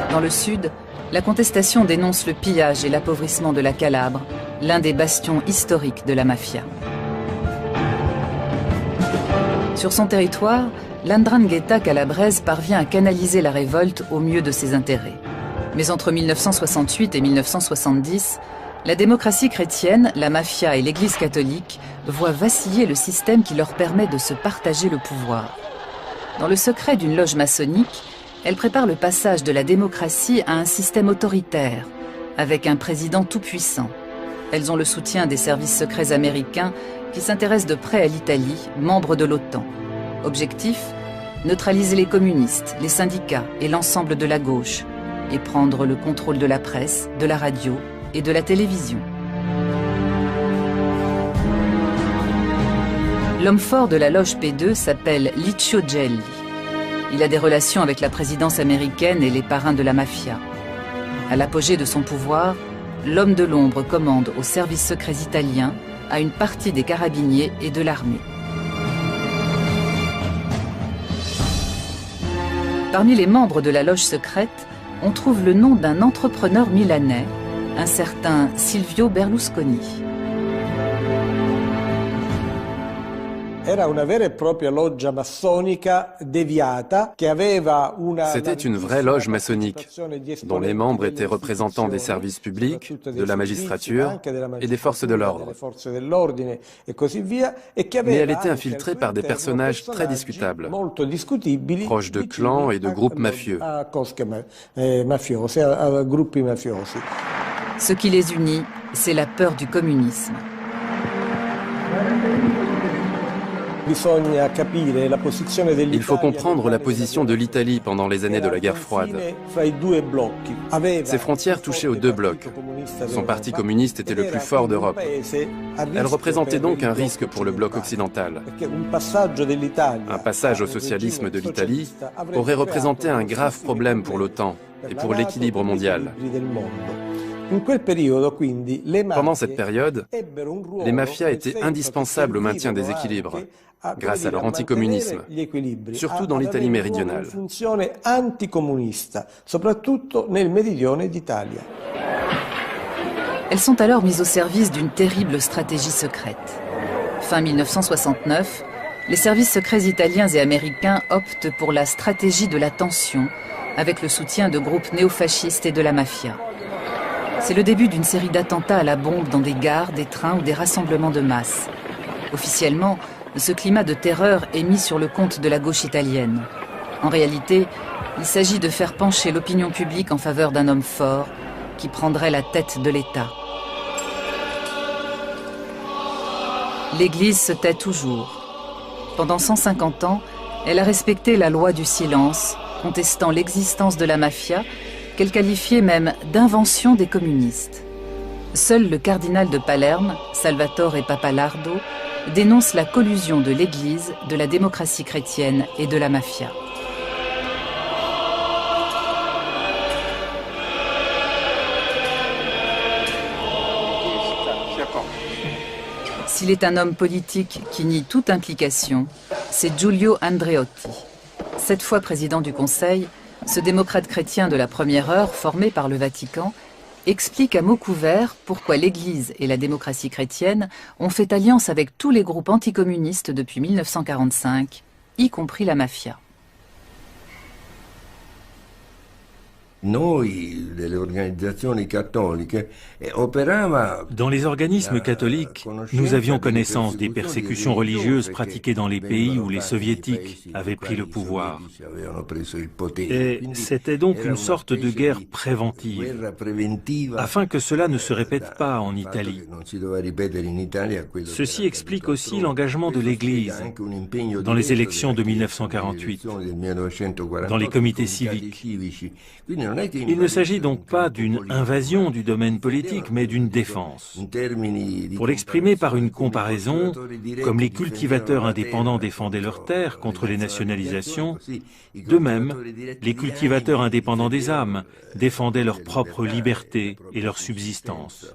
Dans le sud, la contestation dénonce le pillage et l'appauvrissement de la Calabre, l'un des bastions historiques de la mafia. Sur son territoire, l'Ndrangheta calabraise parvient à canaliser la révolte au mieux de ses intérêts. Mais entre 1968 et 1970, la démocratie chrétienne, la mafia et l'Église catholique voient vaciller le système qui leur permet de se partager le pouvoir. Dans le secret d'une loge maçonnique, elle prépare le passage de la démocratie à un système autoritaire, avec un président tout-puissant. Elles ont le soutien des services secrets américains qui s'intéressent de près à l'Italie, membre de l'OTAN. Objectif, neutraliser les communistes, les syndicats et l'ensemble de la gauche, et prendre le contrôle de la presse, de la radio et de la télévision. L'homme fort de la loge P2 s'appelle Licio Gelli. Il a des relations avec la présidence américaine et les parrains de la mafia. À l'apogée de son pouvoir, l'homme de l'ombre commande aux services secrets italiens, à une partie des carabiniers et de l'armée. Parmi les membres de la loge secrète, on trouve le nom d'un entrepreneur milanais, un certain Silvio Berlusconi. C'était une vraie loge maçonnique, dont les membres étaient représentants des services publics, de la magistrature et des forces de l'ordre. Mais elle était infiltrée par des personnages très discutables, proches de clans et de groupes mafieux. Ce qui les unit, c'est la peur du communisme. Il faut comprendre la position de l'Italie pendant les années de la guerre froide. Ses frontières touchaient aux deux blocs. Son parti communiste était le plus fort d'Europe. Elle représentait donc un risque pour le bloc occidental. Un passage au socialisme de l'Italie aurait représenté un grave problème pour l'OTAN et pour l'équilibre mondial. Pendant cette période, les mafias étaient indispensables au maintien des équilibres, grâce à leur anticommunisme, surtout dans l'Italie méridionale. Elles sont alors mises au service d'une terrible stratégie secrète. Fin 1969, les services secrets italiens et américains optent pour la stratégie de la tension, avec le soutien de groupes néofascistes et de la mafia. C'est le début d'une série d'attentats à la bombe dans des gares, des trains ou des rassemblements de masse. Officiellement, ce climat de terreur est mis sur le compte de la gauche italienne. En réalité, il s'agit de faire pencher l'opinion publique en faveur d'un homme fort qui prendrait la tête de l'État. L'Église se tait toujours. Pendant 150 ans, elle a respecté la loi du silence, contestant l'existence de la mafia, qu'elle qualifiait même d'invention des communistes. Seul le cardinal de Palerme, Salvatore Pappalardo, dénonce la collusion de l'Église, de la démocratie chrétienne et de la mafia. S'il est un homme politique qui nie toute implication, c'est Giulio Andreotti. 7 fois président du Conseil, ce démocrate chrétien de la première heure, formé par le Vatican, explique à mots couverts pourquoi l'Église et la démocratie chrétienne ont fait alliance avec tous les groupes anticommunistes depuis 1945, y compris la mafia. Dans les organismes catholiques, nous avions connaissance des persécutions religieuses pratiquées dans les pays où les soviétiques avaient pris le pouvoir. Et c'était donc une sorte de guerre préventive, afin que cela ne se répète pas en Italie. Ceci explique aussi l'engagement de l'Église dans les élections de 1948, dans les comités civiques. Il ne s'agit donc pas d'une invasion du domaine politique, mais d'une défense. Pour l'exprimer par une comparaison, comme les cultivateurs indépendants défendaient leurs terres contre les nationalisations, de même, les cultivateurs indépendants des âmes défendaient leur propre liberté et leur subsistance.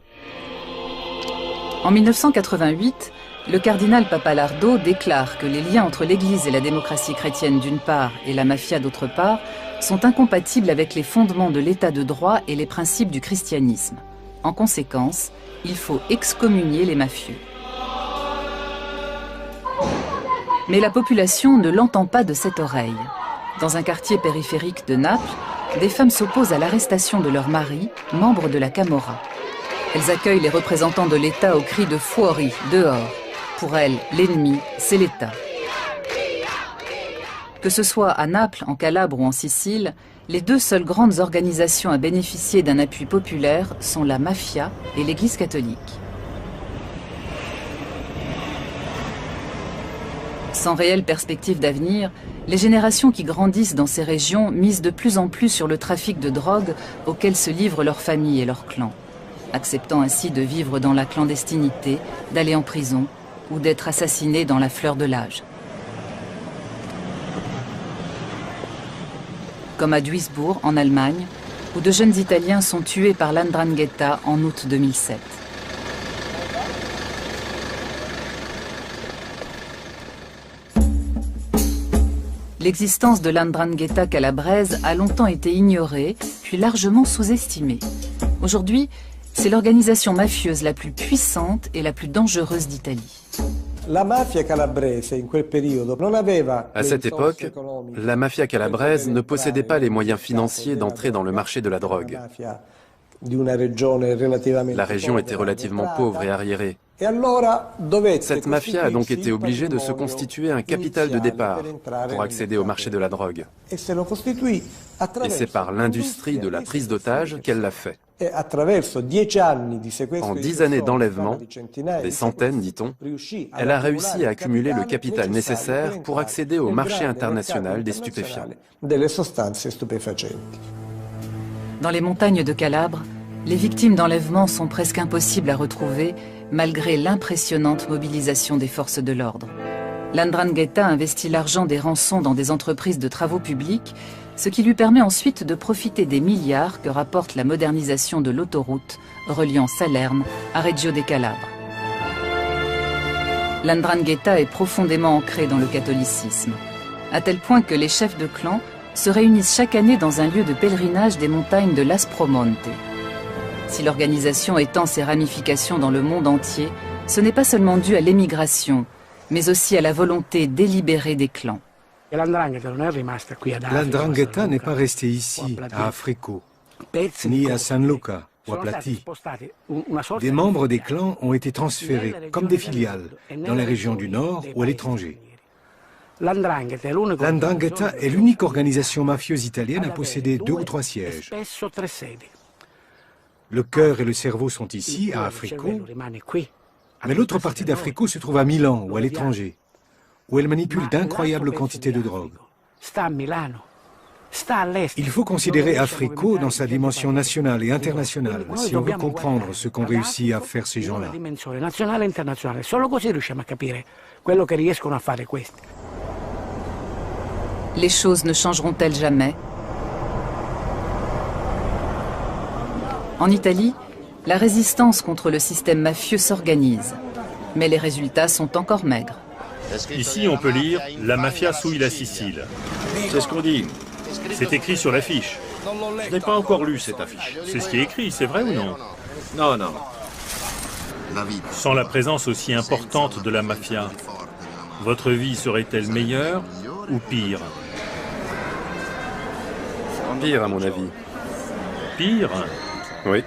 En 1988, le cardinal Pappalardo déclare que les liens entre l'Église et la démocratie chrétienne d'une part et la mafia d'autre part sont incompatibles avec les fondements de l'état de droit et les principes du christianisme. En conséquence, il faut excommunier les mafieux. Mais la population ne l'entend pas de cette oreille. Dans un quartier périphérique de Naples, des femmes s'opposent à l'arrestation de leur mari, membre de la Camorra. Elles accueillent les représentants de l'État au cri de « Fuori », dehors. Pour elles, l'ennemi, c'est l'État. Que ce soit à Naples, en Calabre ou en Sicile, les deux seules grandes organisations à bénéficier d'un appui populaire sont la mafia et l'Église catholique. Sans réelle perspective d'avenir, les générations qui grandissent dans ces régions misent de plus en plus sur le trafic de drogue auquel se livrent leurs familles et leurs clans, acceptant ainsi de vivre dans la clandestinité, d'aller en prison ou d'être assassinés dans la fleur de l'âge. Comme à Duisbourg, en Allemagne, où de jeunes Italiens sont tués par l''Ndrangheta en août 2007. L'existence de l''Ndrangheta calabraise a longtemps été ignorée, puis largement sous-estimée. Aujourd'hui, c'est l'organisation mafieuse la plus puissante et la plus dangereuse d'Italie. À cette époque, la mafia calabraise ne possédait pas les moyens financiers d'entrer dans le marché de la drogue. La région était relativement pauvre et arriérée. Cette mafia a donc été obligée de se constituer un capital de départ pour accéder au marché de la drogue. Et c'est par l'industrie de la prise d'otages qu'elle l'a fait. En 10 années d'enlèvement, des centaines, dit-on, elle a réussi à accumuler le capital nécessaire pour accéder au marché international des stupéfiants. Dans les montagnes de Calabre, les victimes d'enlèvement sont presque impossibles à retrouver malgré l'impressionnante mobilisation des forces de l'ordre. L'Ndrangheta investit l'argent des rançons dans des entreprises de travaux publics, ce qui lui permet ensuite de profiter des milliards que rapporte la modernisation de l'autoroute reliant Salerne à Reggio de Calabre. L'Ndrangheta est profondément ancrée dans le catholicisme, à tel point que les chefs de clan se réunissent chaque année dans un lieu de pèlerinage des montagnes de l'Aspromonte. Si l'organisation étend ses ramifications dans le monde entier, ce n'est pas seulement dû à l'émigration, mais aussi à la volonté délibérée des clans. L'Ndrangheta n'est pas restée ici, à Africo, ni à San Luca ou à Plati. Des membres des clans ont été transférés, comme des filiales, dans les régions du Nord ou à l'étranger. L'Ndrangheta est l'unique organisation mafieuse italienne à posséder 2 ou 3 sièges. Le cœur et le cerveau sont ici, à Africo, mais l'autre partie d'Africo se trouve à Milan ou à l'étranger, où elle manipule d'incroyables quantités de drogue. Il faut considérer Africo dans sa dimension nationale et internationale si on veut comprendre ce qu'ont réussi à faire ces gens-là. Les choses ne changeront-elles jamais? En Italie, la résistance contre le système mafieux s'organise, mais les résultats sont encore maigres. Ici, on peut lire « La mafia souille la Sicile ». C'est ce qu'on dit. C'est écrit sur l'affiche. Je n'ai pas encore lu cette affiche. C'est ce qui est écrit, c'est vrai ou non? Non, non. Sans la présence aussi importante de la mafia, votre vie serait-elle meilleure ou pire? Pire, à mon avis. Pire? Oui.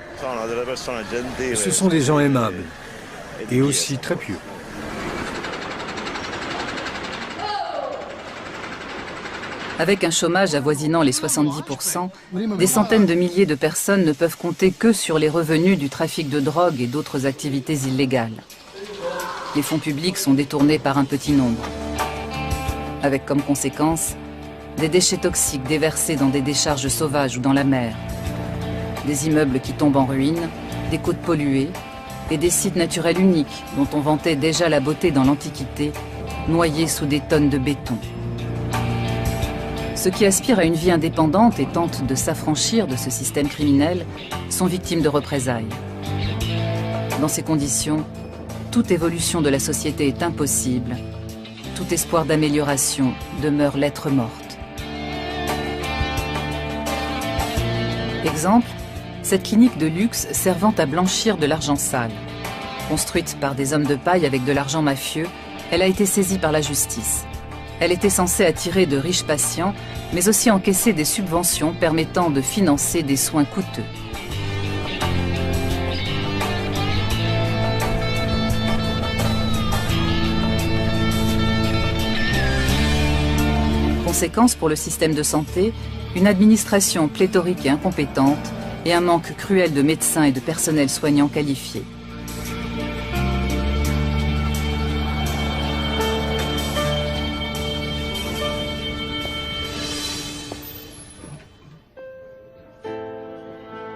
Ce sont des gens aimables et aussi très pieux. Avec un chômage avoisinant les 70%, des centaines de milliers de personnes ne peuvent compter que sur les revenus du trafic de drogue et d'autres activités illégales. Les fonds publics sont détournés par un petit nombre, avec comme conséquence des déchets toxiques déversés dans des décharges sauvages ou dans la mer, des immeubles qui tombent en ruine, des côtes polluées et des sites naturels uniques dont on vantait déjà la beauté dans l'Antiquité, noyés sous des tonnes de béton. Ceux qui aspirent à une vie indépendante et tentent de s'affranchir de ce système criminel sont victimes de représailles. Dans ces conditions, toute évolution de la société est impossible. Tout espoir d'amélioration demeure lettre morte. Exemple, cette clinique de luxe servant à blanchir de l'argent sale. Construite par des hommes de paille avec de l'argent mafieux, elle a été saisie par la justice. Elle était censée attirer de riches patients, mais aussi encaisser des subventions permettant de financer des soins coûteux. Conséquence pour le système de santé, une administration pléthorique et incompétente et un manque cruel de médecins et de personnel soignant qualifié.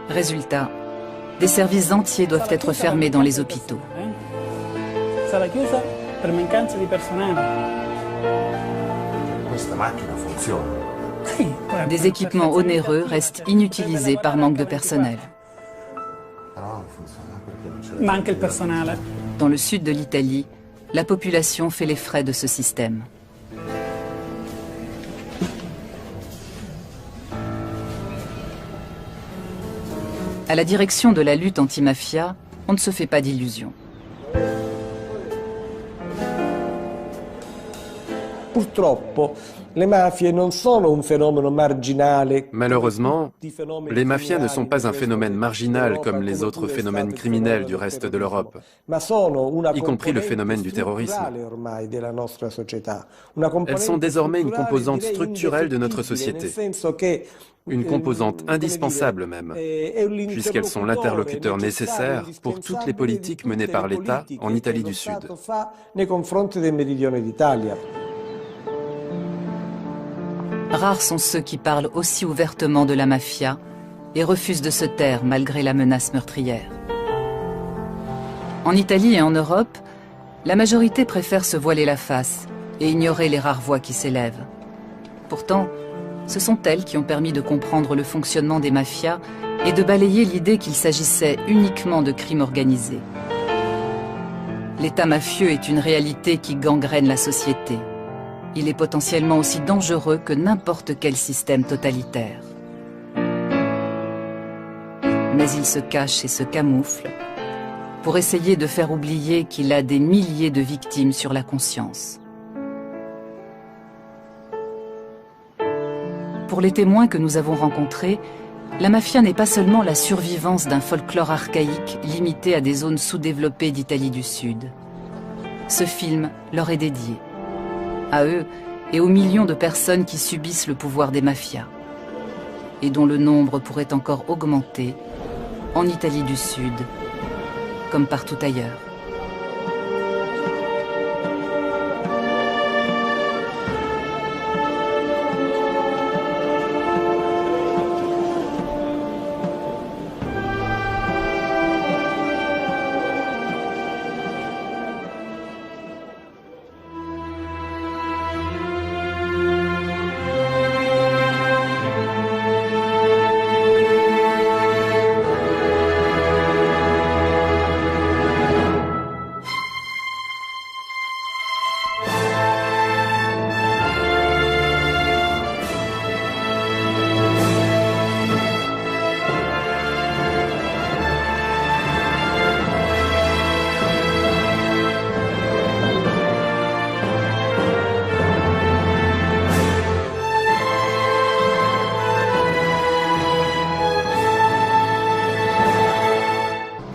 Résultat, des services entiers doivent être fermés dans les hôpitaux. Des équipements onéreux restent inutilisés par manque de personnel. Dans le sud de l'Italie, la population fait les frais de ce système. À la direction de la lutte anti-mafia, on ne se fait pas d'illusions. Malheureusement, les mafias ne sont pas un phénomène marginal comme les autres phénomènes criminels du reste de l'Europe, y compris le phénomène du terrorisme. Elles sont désormais une composante structurelle de notre société, une composante indispensable même, puisqu'elles sont l'interlocuteur nécessaire pour toutes les politiques menées par l'État en Italie du Sud. Rares sont ceux qui parlent aussi ouvertement de la mafia et refusent de se taire malgré la menace meurtrière. En Italie et en Europe, la majorité préfère se voiler la face et ignorer les rares voix qui s'élèvent. Pourtant, ce sont elles qui ont permis de comprendre le fonctionnement des mafias et de balayer l'idée qu'il s'agissait uniquement de crimes organisés. L'État mafieux est une réalité qui gangrène la société. Il est potentiellement aussi dangereux que n'importe quel système totalitaire. Mais il se cache et se camoufle pour essayer de faire oublier qu'il a des milliers de victimes sur la conscience. Pour les témoins que nous avons rencontrés, la mafia n'est pas seulement la survivance d'un folklore archaïque limité à des zones sous-développées d'Italie du Sud. Ce film leur est dédié, à eux et aux millions de personnes qui subissent le pouvoir des mafias, et dont le nombre pourrait encore augmenter en Italie du Sud, comme partout ailleurs.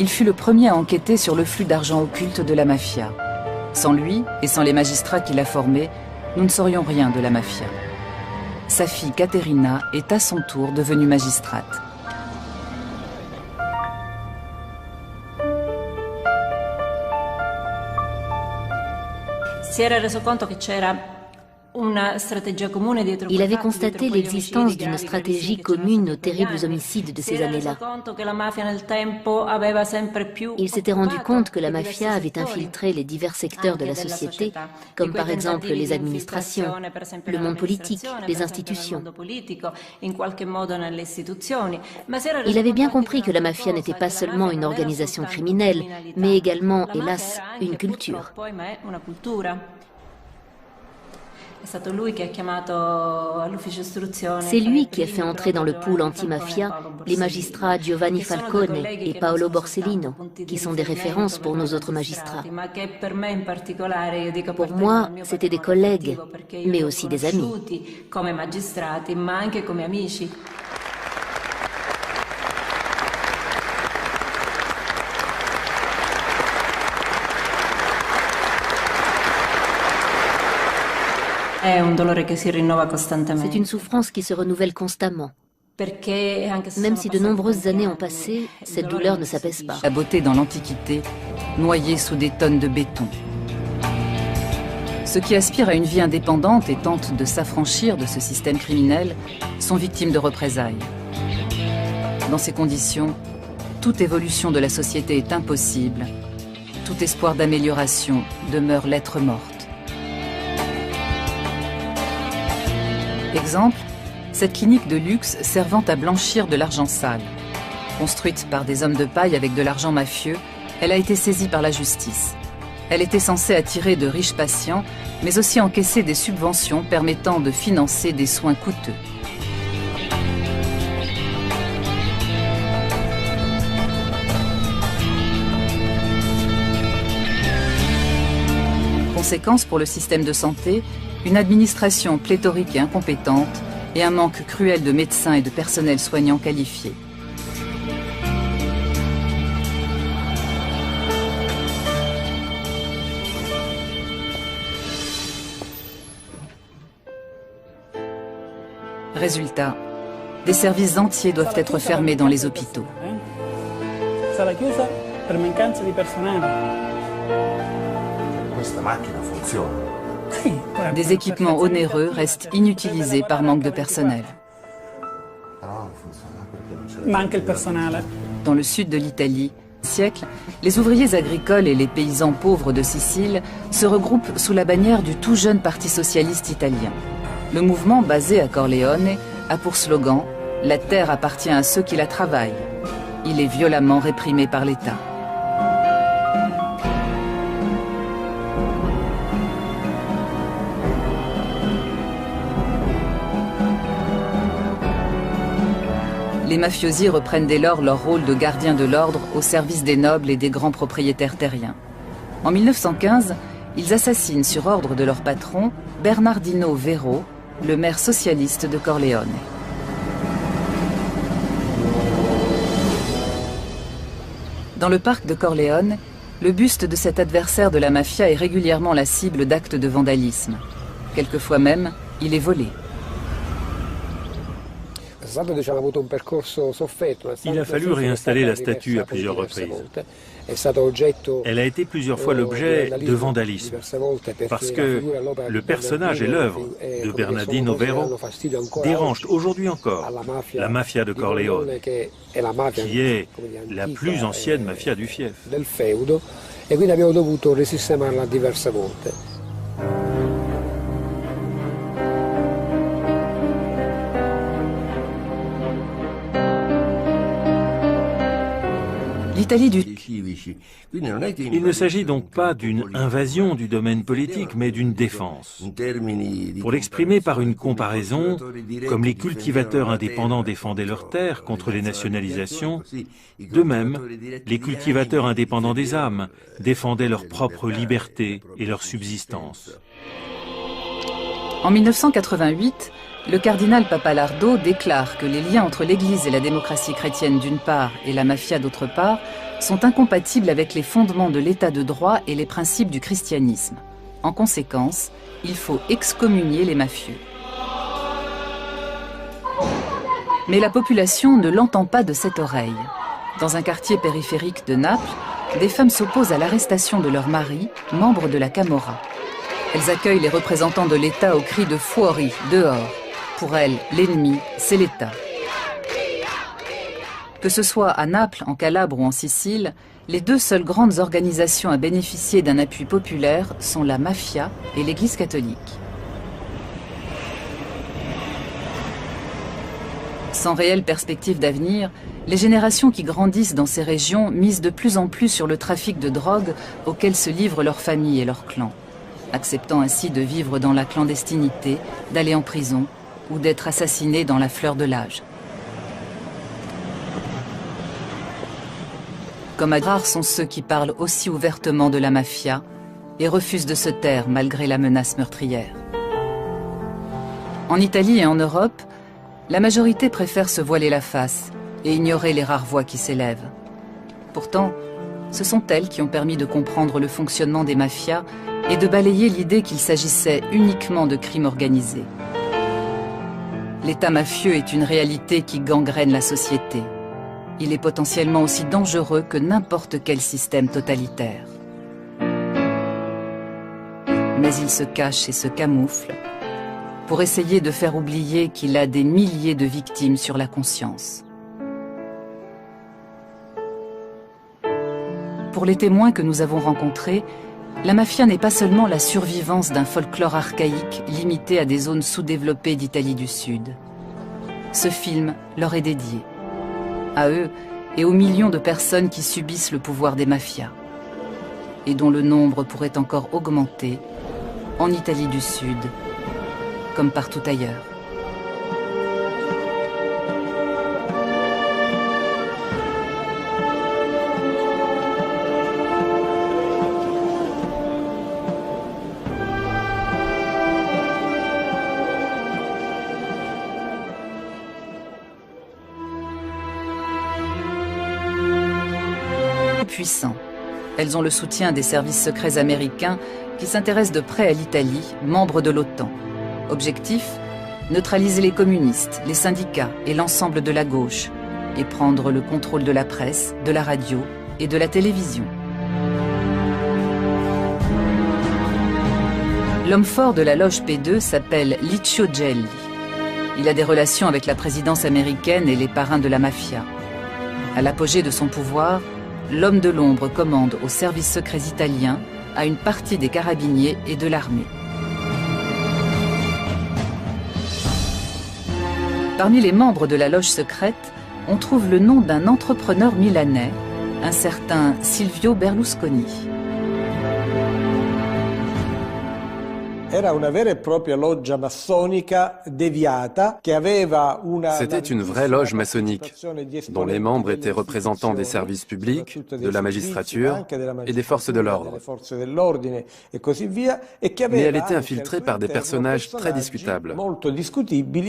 Il fut le premier à enquêter sur le flux d'argent occulte de la mafia. Sans lui et sans les magistrats qui l'a formé, nous ne saurions rien de la mafia. Sa fille Caterina est à son tour devenue magistrate. Si era reso conto che c'era Il avait constaté l'existence d'une stratégie commune aux terribles homicides de ces années-là. Il s'était rendu compte que la mafia avait infiltré les divers secteurs de la société, comme par exemple les administrations, le monde politique, les institutions. Il avait bien compris que la mafia n'était pas seulement une organisation criminelle, mais également, hélas, une culture. C'est lui qui a fait entrer dans le pool anti-mafia les magistrats Giovanni Falcone et Paolo Borsellino, qui sont des références pour nos autres magistrats. Pour moi, c'étaient des collègues, mais aussi des amis. C'est une souffrance qui se renouvelle constamment. Même si de nombreuses années ont passé, cette douleur ne s'apaise pas. La beauté dans l'Antiquité, noyée sous des tonnes de béton. Ceux qui aspirent à une vie indépendante et tentent de s'affranchir de ce système criminel sont victimes de représailles. Dans ces conditions, toute évolution de la société est impossible. Tout espoir d'amélioration demeure lettre morte. Exemple, cette clinique de luxe servant à blanchir de l'argent sale. Construite par des hommes de paille avec de l'argent mafieux, elle a été saisie par la justice. Elle était censée attirer de riches patients, mais aussi encaisser des subventions permettant de financer des soins coûteux. Conséquence pour le système de santé, une administration pléthorique et incompétente et un manque cruel de médecins et de personnel soignant qualifié. Résultat, des services entiers doivent être fermés dans les hôpitaux. Des équipements onéreux restent inutilisés par manque de personnel. Dans le sud de l'Italie, siècle, les ouvriers agricoles et les paysans pauvres de Sicile se regroupent sous la bannière du tout jeune Parti socialiste italien. Le mouvement, basé à Corleone, a pour slogan « La terre appartient à ceux qui la travaillent ». Il est violemment réprimé par l'État. Les mafiosi reprennent dès lors leur rôle de gardiens de l'ordre au service des nobles et des grands propriétaires terriens. En 1915, ils assassinent sur ordre de leur patron, Bernardino Vero, le maire socialiste de Corleone. Dans le parc de Corleone, le buste de cet adversaire de la mafia est régulièrement la cible d'actes de vandalisme. Quelquefois même, il est volé. Il a fallu réinstaller la statue à plusieurs reprises. Elle a été plusieurs fois l'objet de vandalisme, parce que le personnage et l'œuvre de Bernardino Vero dérangent aujourd'hui encore la mafia de Corleone, qui est la plus ancienne mafia du fief. Il ne s'agit donc pas d'une invasion du domaine politique, mais d'une défense. Pour l'exprimer par une comparaison, comme les cultivateurs indépendants défendaient leurs terres contre les nationalisations, de même, les cultivateurs indépendants des âmes défendaient leur propre liberté et leur subsistance. En 1988, le cardinal Pappalardo déclare que les liens entre l'Église et la démocratie chrétienne d'une part et la mafia d'autre part sont incompatibles avec les fondements de l'état de droit et les principes du christianisme. En conséquence, il faut excommunier les mafieux. Mais la population ne l'entend pas de cette oreille. Dans un quartier périphérique de Naples, des femmes s'opposent à l'arrestation de leur mari, membre de la Camorra. Elles accueillent les représentants de l'État au cri de « Fuori », dehors. Pour elles, l'ennemi, c'est l'État. Que ce soit à Naples, en Calabre ou en Sicile, les deux seules grandes organisations à bénéficier d'un appui populaire sont la mafia et l'Église catholique. Sans réelle perspective d'avenir, les générations qui grandissent dans ces régions misent de plus en plus sur le trafic de drogue auquel se livrent leurs familles et leurs clans, acceptant ainsi de vivre dans la clandestinité, d'aller en prison ou d'être assassinés dans la fleur de l'âge. Comme rares sont ceux qui parlent aussi ouvertement de la mafia et refusent de se taire malgré la menace meurtrière. En Italie et en Europe, la majorité préfère se voiler la face et ignorer les rares voix qui s'élèvent. Pourtant, ce sont elles qui ont permis de comprendre le fonctionnement des mafias et de balayer l'idée qu'il s'agissait uniquement de crimes organisés. L'État mafieux est une réalité qui gangrène la société. Il est potentiellement aussi dangereux que n'importe quel système totalitaire. Mais il se cache et se camoufle pour essayer de faire oublier qu'il a des milliers de victimes sur la conscience. Pour les témoins que nous avons rencontrés, la mafia n'est pas seulement la survivance d'un folklore archaïque limité à des zones sous-développées d'Italie du Sud. Ce film leur est dédié, à eux et aux millions de personnes qui subissent le pouvoir des mafias, et dont le nombre pourrait encore augmenter en Italie du Sud, comme partout ailleurs. puissants. Elles ont le soutien des services secrets américains qui s'intéressent de près à l'Italie, membre de l'OTAN. Objectif : neutraliser les communistes, les syndicats et l'ensemble de la gauche, et prendre le contrôle de la presse, de la radio et de la télévision. L'homme fort de la loge P2 s'appelle Licio Gelli. Il a des relations avec la présidence américaine et les parrains de la mafia. À l'apogée de son pouvoir, l'homme de l'ombre commande aux services secrets italiens, à une partie des carabiniers et de l'armée. Parmi les membres de la loge secrète, on trouve le nom d'un entrepreneur milanais, un certain Silvio Berlusconi. C'était une vraie loge maçonnique, dont les membres étaient représentants des services publics, de la magistrature et des forces de l'ordre. Mais elle était infiltrée par des personnages très discutables,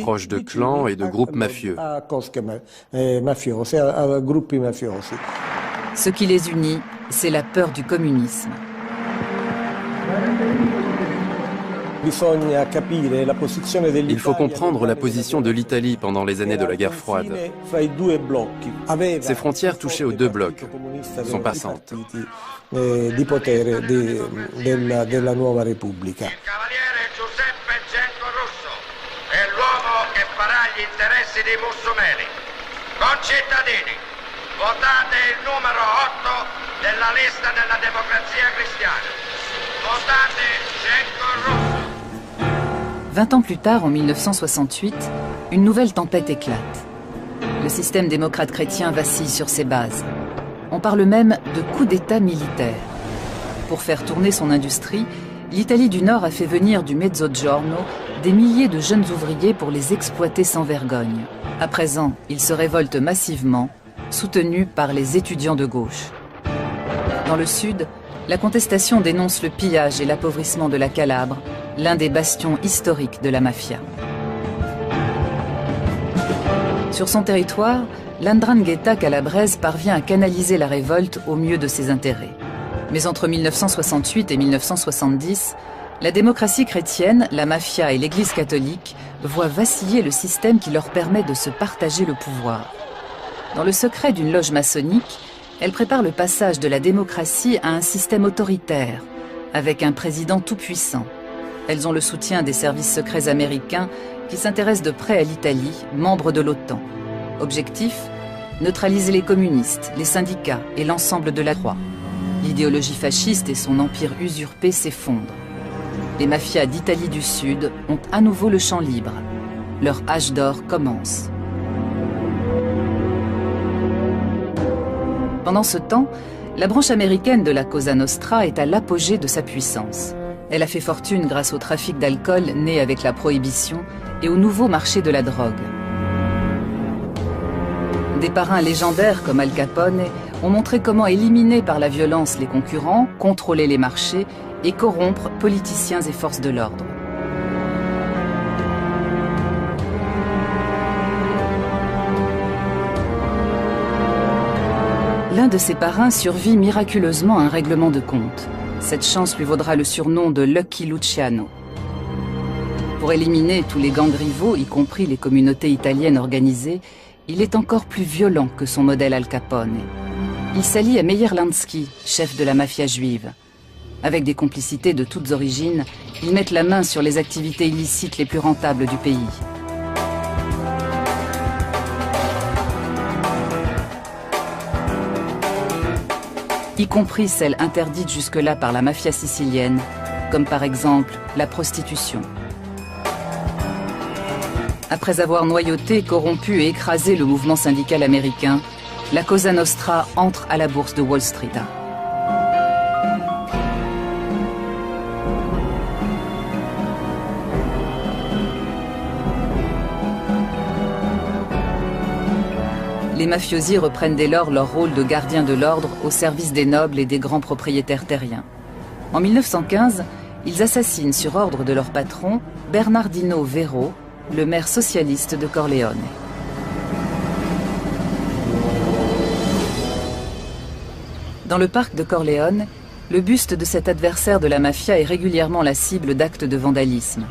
proches de clans et de groupes mafieux. Ce qui les unit, c'est la peur du communisme. Il faut comprendre la position de l'Italie pendant les années de la guerre froide. Ses frontières touchaient aux deux blocs, sont passantes. Il cavaliere Giuseppe Genco Russo è l'uomo che farà gli interessi dei musulmani. Concittadini, votate il numero 8 della lista della Democrazia Cristiana. Votate Genco Russo. 20 ans plus tard, en 1968, une nouvelle tempête éclate. Le système démocrate chrétien vacille sur ses bases. On parle même de coup d'État militaire. Pour faire tourner son industrie, l'Italie du Nord a fait venir du Mezzogiorno des milliers de jeunes ouvriers pour les exploiter sans vergogne. À présent, ils se révoltent massivement, soutenus par les étudiants de gauche. Dans le sud, la contestation dénonce le pillage et l'appauvrissement de la Calabre, l'un des bastions historiques de la mafia. Sur son territoire, l'Ndrangheta calabraise parvient à canaliser la révolte au mieux de ses intérêts. Mais entre 1968 et 1970, la démocratie chrétienne, la mafia et l'Église catholique voient vaciller le système qui leur permet de se partager le pouvoir. Dans le secret d'une loge maçonnique, elle prépare le passage de la démocratie à un système autoritaire, avec un président tout-puissant. Elles ont le soutien des services secrets américains qui s'intéressent de près à l'Italie, membre de l'OTAN. Objectif : neutraliser les communistes, les syndicats et l'ensemble de la droite. L'idéologie fasciste et son empire usurpé s'effondrent. Les mafias d'Italie du Sud ont à nouveau le champ libre. Leur âge d'or commence. Pendant ce temps, la branche américaine de la Cosa Nostra est à l'apogée de sa puissance. Elle a fait fortune grâce au trafic d'alcool né avec la prohibition et au nouveau marché de la drogue. Des parrains légendaires comme Al Capone ont montré comment éliminer par la violence les concurrents, contrôler les marchés et corrompre politiciens et forces de l'ordre. L'un de ses parrains survit miraculeusement à un règlement de compte. Cette chance lui vaudra le surnom de Lucky Luciano. Pour éliminer tous les gangs rivaux, y compris les communautés italiennes organisées, il est encore plus violent que son modèle Al Capone. Il s'allie à Meyer Lansky, chef de la mafia juive. Avec des complicités de toutes origines, ils mettent la main sur les activités illicites les plus rentables du pays. Y compris celles interdites jusque-là par la mafia sicilienne, comme par exemple la prostitution. Après avoir noyauté, corrompu et écrasé le mouvement syndical américain, la Cosa Nostra entre à la bourse de Wall Street. Les mafiosi reprennent dès lors leur rôle de gardiens de l'ordre au service des nobles et des grands propriétaires terriens. En 1915, ils assassinent sur ordre de leur patron, Bernardino Vero, le maire socialiste de Corleone. Dans le parc de Corleone, le buste de cet adversaire de la mafia est régulièrement la cible d'actes de vandalisme.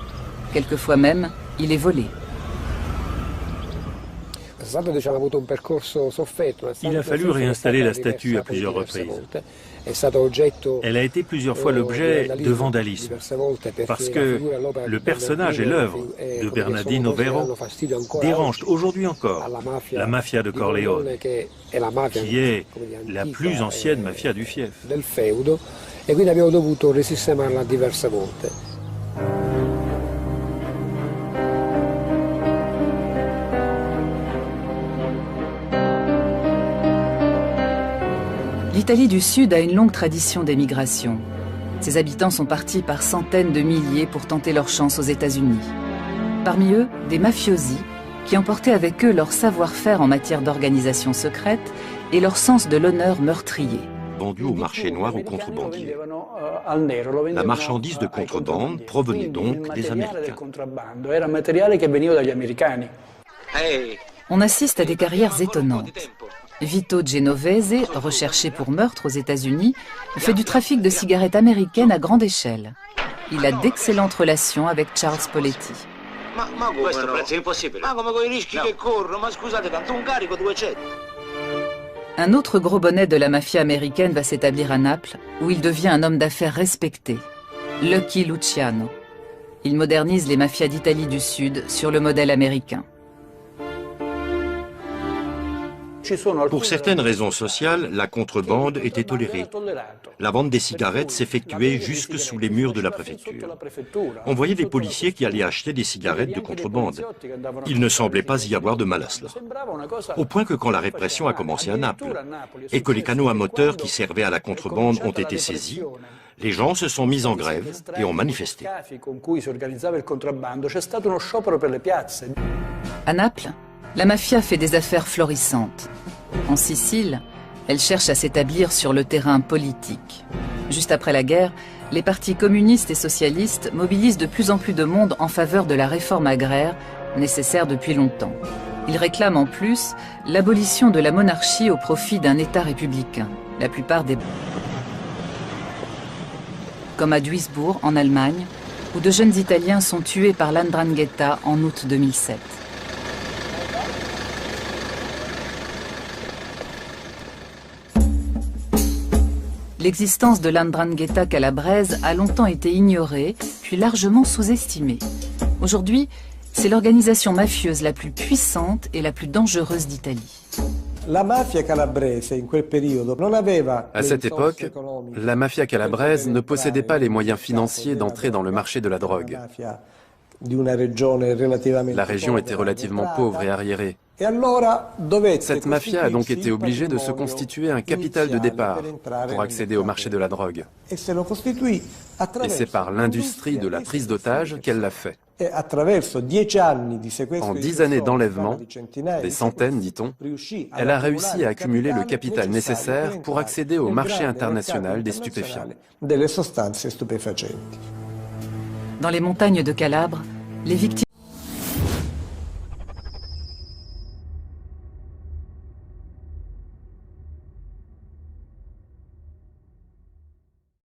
Quelquefois même, il est volé. Il a fallu réinstaller la statue à plusieurs reprises. Elle a été plusieurs fois l'objet de vandalisme, parce que le personnage et l'œuvre de Bernardino Vero dérangent aujourd'hui encore la mafia de Corleone, qui est la plus ancienne mafia du fief. L'Italie du Sud a une longue tradition d'émigration. Ses habitants sont partis par centaines de milliers pour tenter leur chance aux États-Unis. Parmi eux, des mafiosi qui emportaient avec eux leur savoir-faire en matière d'organisation secrète et leur sens de l'honneur meurtrier. Vendu au marché noir aux contrebandiers. La marchandise de contrebande provenait donc des Américains. On assiste à des carrières étonnantes. Vito Genovese, recherché pour meurtre aux États-Unis, fait du trafic de cigarettes américaines à grande échelle. Il a d'excellentes relations avec Charles Poletti. Un autre gros bonnet de la mafia américaine va s'établir à Naples, où il devient un homme d'affaires respecté, Lucky Luciano. Il modernise les mafias d'Italie du Sud sur le modèle américain. Pour certaines raisons sociales, la contrebande était tolérée. La vente des cigarettes s'effectuait jusque sous les murs de la préfecture. On voyait des policiers qui allaient acheter des cigarettes de contrebande. Il ne semblait pas y avoir de mal à cela. Au point que quand la répression a commencé à Naples, et que les canaux à moteur qui servaient à la contrebande ont été saisis, les gens se sont mis en grève et ont manifesté. À Naples, la mafia fait des affaires florissantes. En Sicile, elle cherche à s'établir sur le terrain politique. Juste après la guerre, les partis communistes et socialistes mobilisent de plus en plus de monde en faveur de la réforme agraire, nécessaire depuis longtemps. Ils réclament en plus l'abolition de la monarchie au profit d'un État républicain. La plupart des... Comme à Duisbourg, en Allemagne, où de jeunes Italiens sont tués par l''Ndrangheta en août 2007. L'existence de l''Ndrangheta calabraise a longtemps été ignorée, puis largement sous-estimée. Aujourd'hui, c'est l'organisation mafieuse la plus puissante et la plus dangereuse d'Italie. À cette époque, la mafia calabraise ne possédait pas les moyens financiers d'entrer dans le marché de la drogue. La région était relativement pauvre et arriérée. Cette mafia a donc été obligée de se constituer un capital de départ pour accéder au marché de la drogue. Et c'est par l'industrie de la prise d'otages qu'elle l'a fait. En 10 années d'enlèvement, des centaines dit-on, elle a réussi à accumuler le capital nécessaire pour accéder au marché international des stupéfiants. Dans les montagnes de Calabre, les victimes